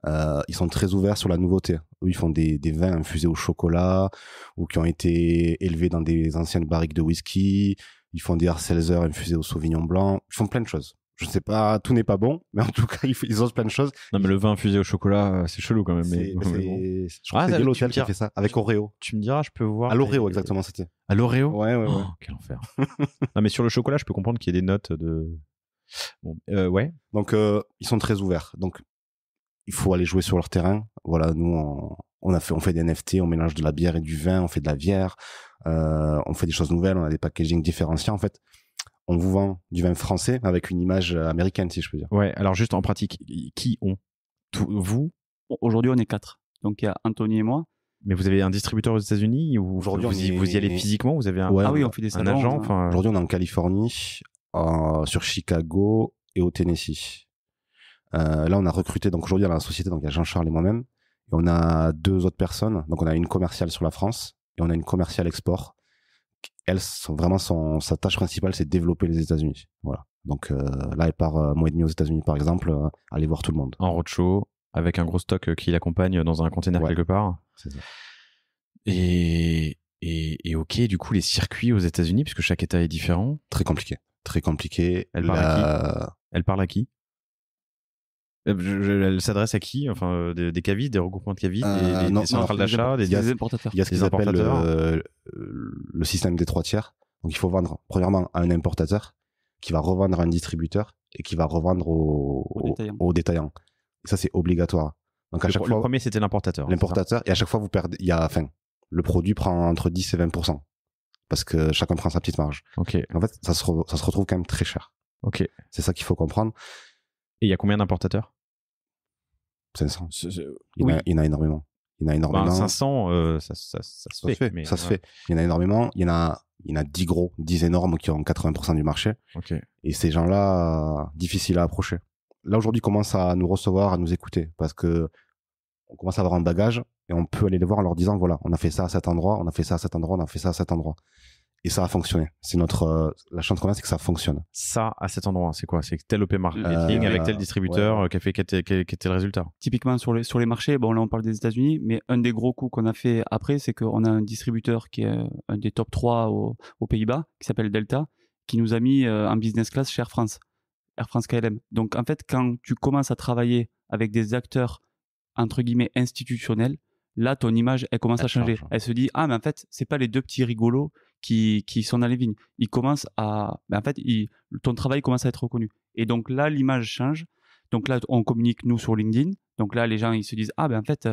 Ils sont très ouverts sur la nouveauté. Eux, ils font des vins infusés au chocolat ou qui ont été élevés dans des anciennes barriques de whisky. Ils font des hard seltzer infusés au sauvignon blanc. Ils font plein de choses. Je sais pas, tout n'est pas bon, mais en tout cas, ils osent plein de choses. Non, mais le vin infusé au chocolat, c'est chelou quand même. Je crois que c'est l'hôtel qui a fait ça, avec Oreo. Tu me diras, je peux voir. À l'Oreo, exactement, c'était. À l'Oreo? Ouais. Oh, quel enfer. Non, mais sur le chocolat, je peux comprendre qu'il y ait des notes de... Bon, ouais. Donc, ils sont très ouverts. Donc, il faut aller jouer sur leur terrain. Voilà, nous, on fait des NFT, on mélange de la bière et du vin, on fait de la bière, on fait des choses nouvelles, on a des packaging différenciés, en fait. On vous vend du vin français avec une image américaine, si je peux dire. Ouais, alors juste en pratique, qui ont vous? Aujourd'hui, on est 4. Donc, il y a Anthony et moi. Mais vous avez un distributeur aux États-Unis ou aujourd'hui vous y allez physiquement? Vous avez ah oui, on fait des salons, un agent. Aujourd'hui, on est en Californie, sur Chicago et au Tennessee. Là, on a recruté. Donc aujourd'hui, dans la société, donc il y a Jean-Charles et moi-même, et on a 2 autres personnes. Donc on a une commerciale sur la France et on a une commerciale export. Elle, sa tâche principale, c'est de développer les États-Unis. Voilà. Donc là, elle part un mois et demi aux États-Unis, par exemple, aller voir tout le monde. En roadshow, avec un gros stock qui l'accompagne dans un container quelque part. C'est ça. Et ok, du coup, les circuits aux États-Unis, puisque chaque État est différent. Très compliqué. Elle parle à qui? Elle s'adresse à qui? Enfin, des cavistes, des regroupements de cavistes, des centrales d'achat, des importateurs. Il y a ce qu'ils appellent le système des 3 tiers. Donc, il faut vendre, premièrement, à un importateur qui va revendre à un distributeur et qui va revendre aux détaillants. Et ça, c'est obligatoire. Donc, à chaque fois. Le premier, c'était l'importateur. L'importateur. Et à chaque fois, vous perdez, le produit prend entre 10 et 20%. Parce que chacun prend sa petite marge. Ok. En fait, ça se retrouve quand même très cher. Ok. C'est ça qu'il faut comprendre. Et il y a combien d'importateurs? 500. Il y en a énormément. 500, ça se fait. Mais ça se fait. Il y en a énormément. Il y en a 10 énormes qui ont 80% du marché. Ok. Et ces gens-là, difficiles à approcher. là aujourd'hui commencent à nous recevoir, à nous écouter, parce que on commence à avoir un bagage et on peut aller les voir en leur disant voilà, on a fait ça à cet endroit, on a fait ça à cet endroit, on a fait ça à cet endroit. Et ça a fonctionné. C'est notre la chance qu'on a, c'est que ça fonctionne. Ça, à cet endroit, c'est quoi? C'est tel OP marketing avec tel distributeur qui était le résultat. Typiquement sur les marchés, bon là on parle des États-Unis, mais un des gros coups qu'on a fait après, c'est qu'on a un distributeur qui est un des top 3 aux Pays-Bas, qui s'appelle Delta, qui nous a mis en business class chez Air France KLM. Donc en fait, quand tu commences à travailler avec des acteurs entre guillemets institutionnels, là ton image elle commence à changer. Elle se dit mais en fait c'est pas les deux petits rigolos qui sont dans les vignes. Ils commencent à en fait ton travail commence à être reconnu. Et donc là l'image change. Donc là on communique nous sur LinkedIn. Donc là les gens ils se disent en fait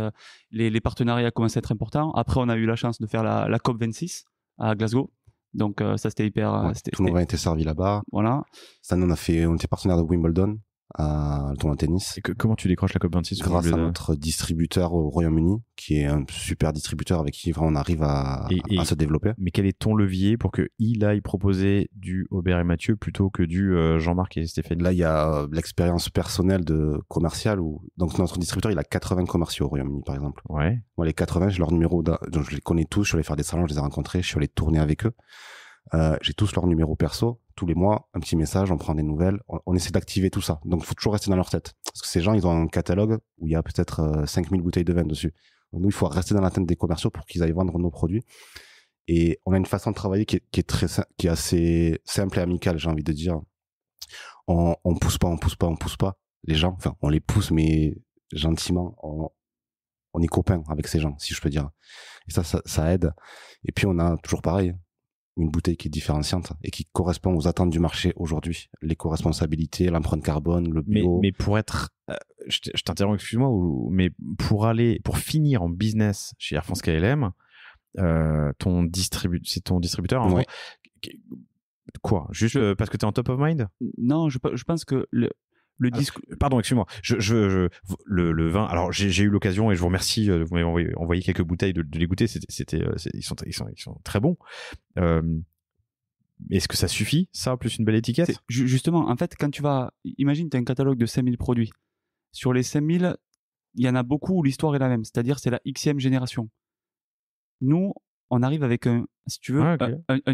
les partenariats commencent à être importants. Après on a eu la chance de faire la COP 26 à Glasgow. Donc ça c'était hyper tout le monde a été servi là-bas. Voilà. Ça on était partenaire de Wimbledon à le tournoi de tennis. Et comment tu décroches la COP26? Grâce à notre distributeur au Royaume-Uni, qui est un super distributeur avec qui vraiment on arrive à se développer. Mais quel est ton levier pour qu'il aille proposer du Aubert et Mathieu plutôt que du Jean-Marc et Stéphane? Là, il y a l'expérience personnelle de commercial donc notre distributeur, il a 80 commerciaux au Royaume-Uni, par exemple. Ouais. Moi, les 80, j'ai leur numéro, donc je les connais tous, je suis allé faire des salons, je les ai rencontrés, je suis allé tourner avec eux. J'ai tous leur numéro perso. Tous les mois, un petit message, on prend des nouvelles, on essaie d'activer tout ça. Donc, il faut toujours rester dans leur tête. Parce que ces gens, ils ont un catalogue où il y a peut-être 5000 bouteilles de vin dessus. Donc, nous, il faut rester dans la tête des commerciaux pour qu'ils aillent vendre nos produits. Et on a une façon de travailler qui est assez simple et amicale, j'ai envie de dire. On pousse pas les gens. Enfin, on les pousse, mais gentiment. On est copains avec ces gens, si je peux dire. Et ça aide. Et puis, on a toujours pareil, une bouteille qui est différenciante et qui correspond aux attentes du marché aujourd'hui. L'éco-responsabilité, l'empreinte carbone, le bio. Mais pour être... je t'interromps, excuse-moi, mais pour finir en business chez Air France KLM, c'est ton distributeur en Ouais. gros, quoi? Juste parce que t'es en top of mind? Non, je pense que le discours... Pardon, excuse-moi. Le vin. Alors, j'ai eu l'occasion et je vous remercie. Vous m'avez envoyé quelques bouteilles de les goûter. Ils sont très bons. Est-ce que ça suffit, ça, plus une belle étiquette? Justement, en fait, quand tu vas... Imagine, tu as un catalogue de 5000 produits. Sur les 5000, il y en a beaucoup où l'histoire est la même. C'est-à-dire, c'est la Xème génération. Nous, on arrive avec un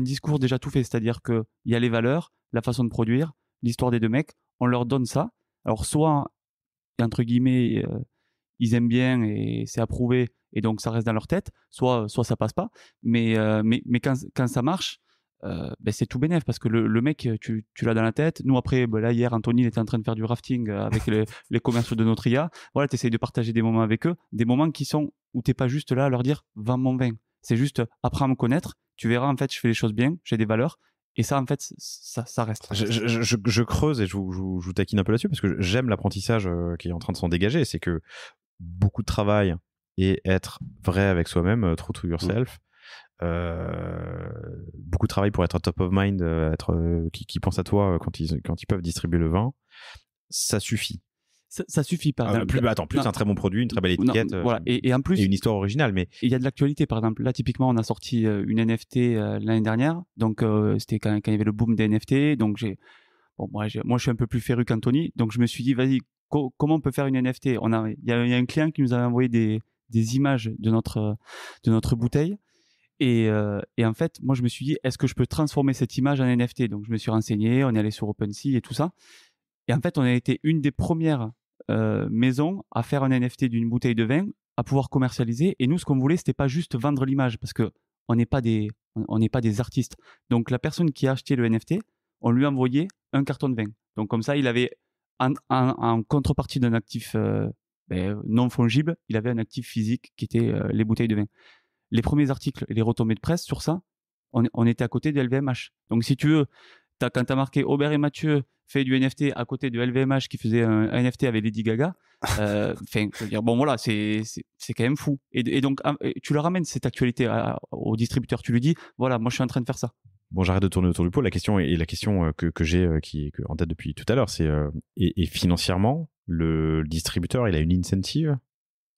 discours déjà tout fait. C'est-à-dire qu'il y a les valeurs, la façon de produire, l'histoire des deux mecs. On leur donne ça. Alors, soit, entre guillemets, ils aiment bien et c'est approuvé et donc ça reste dans leur tête, soit ça passe pas. Mais quand ça marche, c'est tout bénef parce que le mec, tu l'as dans la tête. Nous, après, là, hier, Anthony il était en train de faire du rafting avec les commerciaux de notre IA. Voilà, tu essayes de partager des moments avec eux, des moments qui sont où tu n'es pas juste là à leur dire « vends mon vin ». C'est juste « apprends à me connaître, tu verras, en fait, je fais les choses bien, j'ai des valeurs ». Et ça, en fait, ça reste. Je creuse et je vous taquine un peu là-dessus parce que j'aime l'apprentissage qui est en train de s'en dégager. C'est que beaucoup de travail et être vrai avec soi-même, true to yourself. Beaucoup de travail pour être top of mind, qui pense à toi quand ils peuvent distribuer le vin. Ça suffit. Ça suffit pas. Un très bon produit, une très belle étiquette, voilà. Et en plus, et une histoire originale. Mais il y a de l'actualité. Par exemple, là, typiquement, on a sorti une NFT l'année dernière. Donc, c'était quand il y avait le boom des NFT. Donc, moi, je suis un peu plus féru qu'Anthony. Donc, je me suis dit, vas-y, comment on peut faire une NFT? Il y a un client qui nous avait envoyé des images de notre bouteille. Et en fait, moi, je me suis dit, est-ce que je peux transformer cette image en NFT? Donc, je me suis renseigné. On est allé sur OpenSea et tout ça. Et en fait, on a été une des premières maison à faire un NFT d'une bouteille de vin, à pouvoir commercialiser. Et nous, ce qu'on voulait, c'était pas juste vendre l'image, parce que on n'est pas des artistes. Donc la personne qui a acheté le NFT, on lui a envoyé un carton de vin. Donc comme ça, il avait en contrepartie d'un actif non fongible, il avait un actif physique qui était les bouteilles de vin. Les premiers articles et les retombées de presse sur ça, on était à côté de LVMH. Donc si tu veux, quand tu as marqué Aubert et Mathieu fait du NFT à côté de LVMH qui faisait un NFT avec Lady Gaga, je veux dire, bon voilà, c'est quand même fou. Et donc tu leur ramènes cette actualité au distributeur, tu lui dis voilà, moi je suis en train de faire ça. Bon, j'arrête de tourner autour du pot. La question que j'ai qui est en tête depuis tout à l'heure, c'est et financièrement, le distributeur, il a une incentive,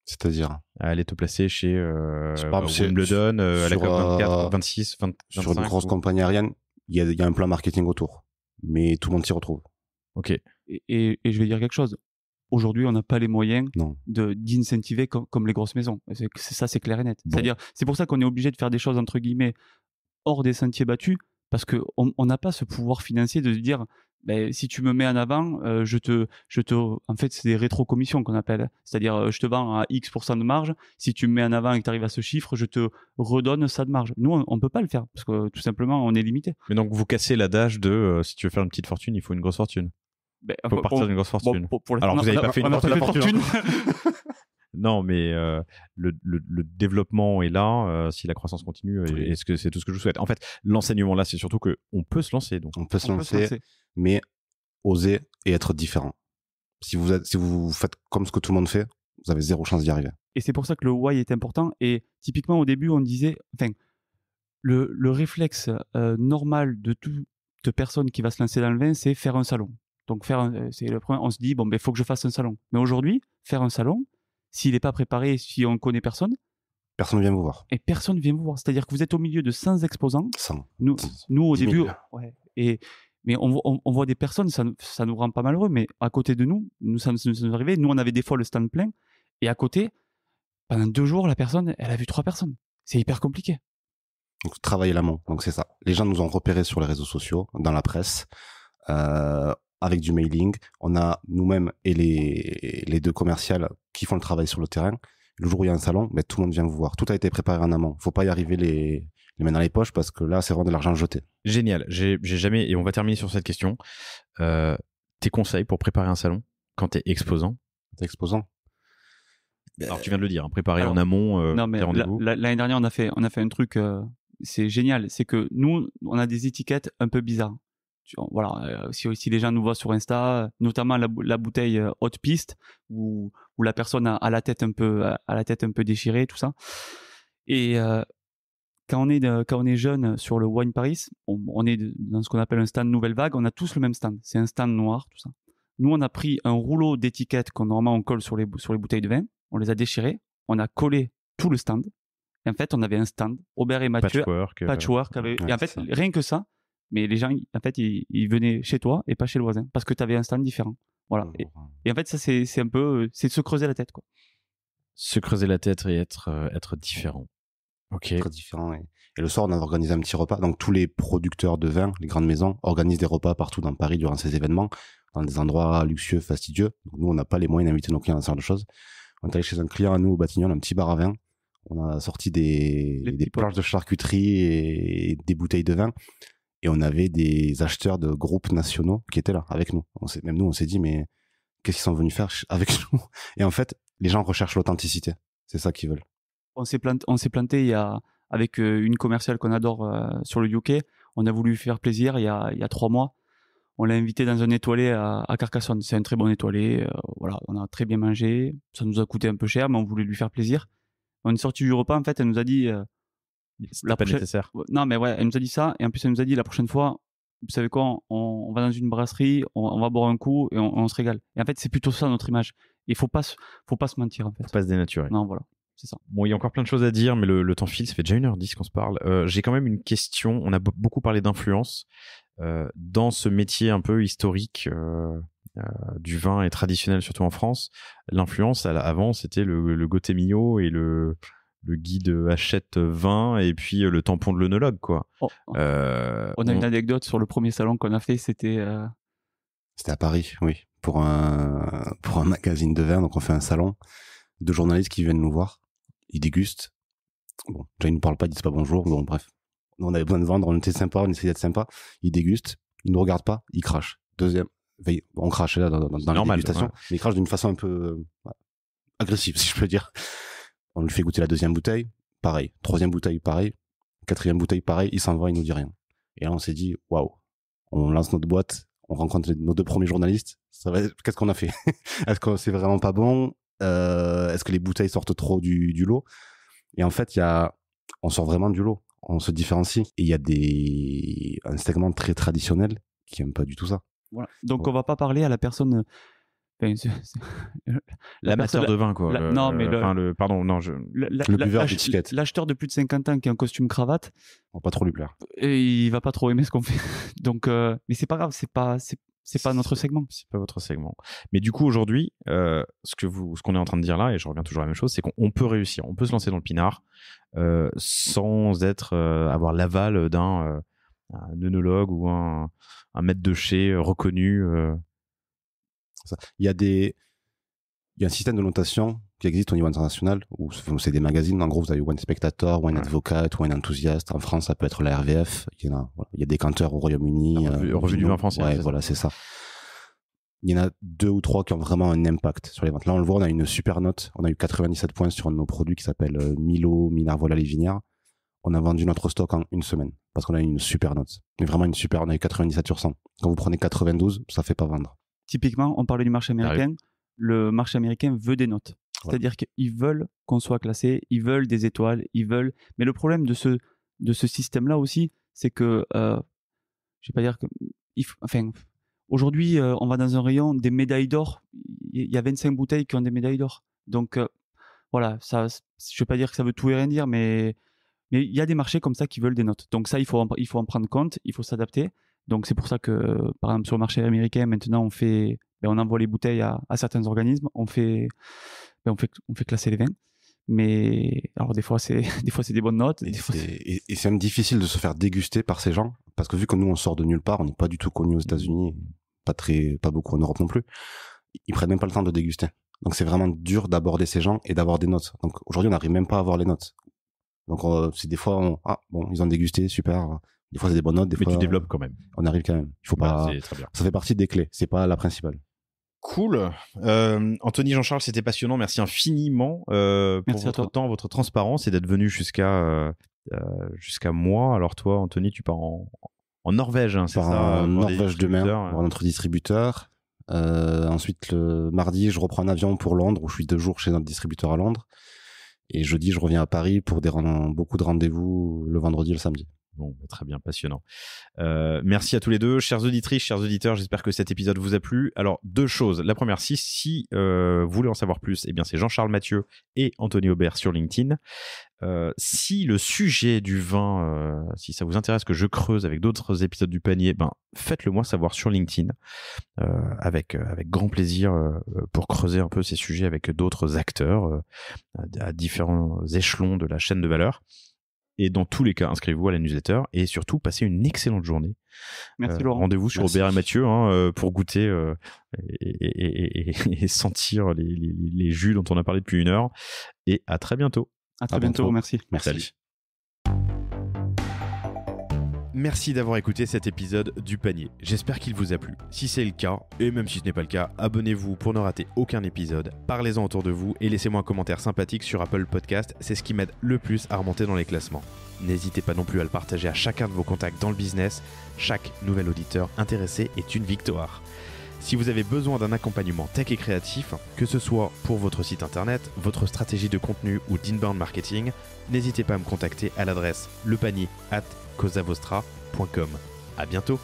c'est-à-dire à aller te placer chez Wimbledon, à la COP 24, 26, 25. Sur une grosse compagnie aérienne, il y a un plan marketing autour, mais tout le monde s'y retrouve. Ok. Et je vais dire quelque chose. Aujourd'hui, on n'a pas les moyens Non. d'incentiver comme les grosses maisons. Ça, c'est clair et net. Bon. C'est-à-dire, c'est pour ça qu'on est obligé de faire des choses, entre guillemets, hors des sentiers battus, parce qu'on n'a pas ce pouvoir financier de se dire, ben, si tu me mets en avant, en fait, c'est des rétrocommissions qu'on appelle. C'est-à-dire, je te vends à X% de marge. Si tu me mets en avant et que tu arrives à ce chiffre, je te redonne ça de marge. Nous, on peut pas le faire parce que tout simplement, on est limité. Mais donc, vous cassez l'adage de si tu veux faire une petite fortune, il faut une grosse fortune. Ben, Il faut partir d'une grosse fortune. Alors, vous n'avez pas fait une fortune. Non, mais le développement est là. Si la croissance continue, Oui. est-ce que c'est tout ce que je vous souhaite? En fait, l'enseignement là, c'est surtout qu'on peut se lancer. Donc. On peut se lancer, mais oser et être différent. Si vous faites comme ce que tout le monde fait, vous avez zéro chance d'y arriver. Et c'est pour ça que le why est important. Et typiquement, au début, on disait, le réflexe normal de toute personne qui va se lancer dans le vin, c'est faire un salon. Donc c'est le premier. On se dit, bon, ben, faut que je fasse un salon. Mais aujourd'hui, faire un salon, s'il n'est pas préparé, si on ne connaît personne, Personne ne vient vous voir. et personne ne vient vous voir. C'est-à-dire que vous êtes au milieu de 100 exposants. 100. Nous au 10 000. début, ouais. Mais on voit des personnes, ça nous rend pas malheureux, mais à côté de nous, ça nous arrivait. Nous, on avait des fois le stand plein, et à côté, pendant 2 jours, la personne, elle a vu 3 personnes. C'est hyper compliqué. Donc, travailler l'amont. Donc, c'est ça. Les gens nous ont repérés sur les réseaux sociaux, dans la presse, avec du mailing. On a nous-mêmes et les 2 commerciales qui font le travail sur le terrain. Le jour où il y a un salon, mais tout le monde vient vous voir. Tout a été préparé en amont. Faut pas y arriver les mains dans les poches parce que là, c'est vraiment de l'argent jeté. Génial. J'ai jamais, et on va terminer sur cette question. Tes conseils pour préparer un salon quand t'es exposant? T'es exposant. Alors, tu viens de le dire, préparer Alors, en amont non, mais tes rendez-vous. l'année dernière, on a fait un truc, c'est génial. C'est que nous, on a des étiquettes un peu bizarres. Voilà, si les gens nous voient sur Insta, notamment la bouteille haute piste où la personne a la tête un peu déchirée, tout ça. Et quand on est jeune sur le Wine Paris, on est dans ce qu'on appelle un stand nouvelle vague. On a tous le même stand. C'est un stand noir, tout ça. Nous, on a pris un rouleau d'étiquettes qu'on normalement on colle sur les bouteilles de vin. On les a déchirées. On a collé tout le stand. Et en fait, on avait un stand. Robert et Mathieu, patchwork. Et en fait, rien que ça. Mais les gens, en fait, ils venaient chez toi et pas chez le voisin parce que tu avais un stand différent. Voilà. Et en fait, ça, c'est un peu, c'est de se creuser la tête, quoi. Se creuser la tête et être différent. Ok. Très différent. Et le soir, on a organisé un petit repas. Donc, tous les producteurs de vin, les grandes maisons, organisent des repas partout dans Paris durant ces événements, dans des endroits luxueux, fastidieux. Donc, nous, on n'a pas les moyens d'inviter nos clients à ce genre de choses. On est allé chez un client à nous au Batignolles, un petit bar à vin. On a sorti des planches de charcuterie et des bouteilles de vin. Et on avait des acheteurs de groupes nationaux qui étaient là avec nous. Même nous, on s'est dit, mais qu'est-ce qu'ils sont venus faire avec nous? Et en fait, les gens recherchent l'authenticité. C'est ça qu'ils veulent. On s'est planté avec une commerciale qu'on adore sur le UK. On a voulu lui faire plaisir il y a 3 mois. On l'a invité dans un étoilé à Carcassonne. C'est un très bon étoilé. Voilà, on a très bien mangé. Ça nous a coûté un peu cher, mais on voulait lui faire plaisir. On est sorti du repas, en fait, elle nous a dit... pas nécessaire. Non, mais ouais, elle nous a dit ça. Et en plus, elle nous a dit la prochaine fois, vous savez quoi, on va dans une brasserie, on va boire un coup et on se régale. Et en fait, c'est plutôt ça notre image. Il faut pas se mentir, en fait. Faut pas se dénaturer. Non, voilà. C'est ça. Bon, il y a encore plein de choses à dire, mais le temps file, ça fait déjà 1h10 qu'on se parle. J'ai quand même une question. On a beaucoup parlé d'influence. Dans ce métier un peu historique du vin et traditionnel, surtout en France, l'influence, avant, c'était le Gotemio et le guide Hachette vin et puis le tampon de l'œnologue, quoi. On a une anecdote sur le premier salon qu'on a fait, c'était à Paris, oui, pour un magazine de vin. Donc on fait un salon, 2 journalistes qui viennent nous voir, ils dégustent. Bon, déjà ils nous parlent pas, ils disent pas bonjour. Bon, bref, on avait besoin de vendre, on était sympa, on essayait d'être sympa. Ils dégustent, ils nous regardent pas, ils crachent. Deuxième, on crachait là dans la dégustation, ouais. Mais ils crachent d'une façon un peu agressive, si je peux dire. On lui fait goûter la 2e bouteille, pareil. 3e bouteille, pareil. 4e bouteille, pareil. Il s'en va, il nous dit rien. Et là, on s'est dit, waouh, on lance notre boîte, on rencontre nos 2 premiers journalistes. Qu'est-ce qu'on a fait? Est-ce que c'est vraiment pas bon? Est-ce que les bouteilles sortent trop du lot? Et en fait, on sort vraiment du lot. On se différencie. Et il y a un segment très traditionnel qui aime pas du tout ça. Voilà. Donc, on va pas parler à la personne. L'amateur de vin, quoi. Non, mais le buveur d'étiquette. L'acheteur de plus de 50 ans qui a un costume cravate. On va pas trop lui plaire. Et il va pas trop aimer ce qu'on fait. Donc, mais c'est pas grave, c'est c'est pas notre segment. C'est pas votre segment. Mais du coup, aujourd'hui, ce qu'on est en train de dire là, et je reviens toujours à la même chose, c'est qu'on peut réussir. On peut se lancer dans le pinard sans avoir l'aval d'un un œnologue ou un maître de chez reconnu. Il y a un système de notation qui existe au niveau international où c'est des magazines. En gros, vous avez Wine Spectator, Wine Advocate, Wine Enthusiast. En France, ça peut être la RVF. Il y a des canteurs au Royaume-Uni. Revue du vin français. Ouais, voilà, c'est ça. Il y en a 2 ou 3 qui ont vraiment un impact sur les ventes. Là, on le voit, on a une super note. On a eu 97 points sur un de nos produits qui s'appelle Milo, Minarvola, Les Vignières. On a vendu notre stock en une semaine parce qu'on a eu une super note. Mais vraiment une super, on a eu 97 sur 100. Quand vous prenez 92, ça fait pas vendre. Typiquement, on parlait du marché américain. Le marché américain veut des notes. Ouais. C'est-à-dire qu'ils veulent qu'on soit classé, ils veulent des étoiles, ils veulent. Mais le problème de ce système-là aussi, c'est que, je vais pas dire que, aujourd'hui, on va dans un rayon des médailles d'or. Il y a 25 bouteilles qui ont des médailles d'or. Donc, voilà, ça, je vais pas dire que ça veut tout et rien dire, mais il y a des marchés comme ça qui veulent des notes. Donc ça, il faut en prendre compte, il faut s'adapter. Donc c'est pour ça que, par exemple, sur le marché américain, maintenant, on envoie les bouteilles à certains organismes, on fait classer les vins. Mais alors des fois c'est des bonnes notes. Et c'est même difficile de se faire déguster par ces gens parce que vu que nous on sort de nulle part, on n'est pas du tout connus aux États-Unis, pas beaucoup en Europe non plus. Ils prennent même pas le temps de déguster. Donc c'est vraiment dur d'aborder ces gens et d'avoir des notes. Donc aujourd'hui on n'arrive même pas à avoir les notes. Donc c'est des fois ils ont dégusté, super. Des fois c'est des bonnes notes, Mais tu développes quand même. On arrive quand même. Il faut pas. C'est très bien. Ça fait partie des clés. C'est pas la principale. Cool. Anthony, Jean-Charles, c'était passionnant. Merci infiniment pour votre temps, votre transparence et d'être venu jusqu'à moi. Alors toi, Anthony, tu pars en Norvège, hein, c'est ça? En Norvège demain, voir notre distributeur. Ensuite, le mardi, je reprends un avion pour Londres où je suis 2 jours chez notre distributeur à Londres. Et jeudi, je reviens à Paris pour beaucoup de rendez-vous le vendredi et le samedi. Bon, très bien, passionnant. Merci à tous les deux, chères auditrices, chers auditeurs. J'espère que cet épisode vous a plu. Alors, 2 choses. La première, si vous voulez en savoir plus, eh bien, c'est Jean-Charles Mathieu et Anthony Aubert sur LinkedIn. Si le sujet du vin, si ça vous intéresse que je creuse avec d'autres épisodes du panier, faites-le moi savoir sur LinkedIn avec grand plaisir pour creuser un peu ces sujets avec d'autres acteurs à différents échelons de la chaîne de valeur. Et dans tous les cas, inscrivez-vous à la newsletter et surtout passez une excellente journée. Merci Laurent. Rendez-vous sur Aubert et Mathieu pour goûter et sentir les jus dont on a parlé depuis 1 heure. Et à très bientôt. À très bientôt. Merci. Salut. Merci d'avoir écouté cet épisode du panier. J'espère qu'il vous a plu. Si c'est le cas, et même si ce n'est pas le cas, abonnez-vous pour ne rater aucun épisode, parlez-en autour de vous et laissez-moi un commentaire sympathique sur Apple Podcast, c'est ce qui m'aide le plus à remonter dans les classements. N'hésitez pas non plus à le partager à chacun de vos contacts dans le business, chaque nouvel auditeur intéressé est une victoire. Si vous avez besoin d'un accompagnement tech et créatif, que ce soit pour votre site internet, votre stratégie de contenu ou d'inbound marketing, n'hésitez pas à me contacter à l'adresse lepanier@causavostra.com. À bientôt.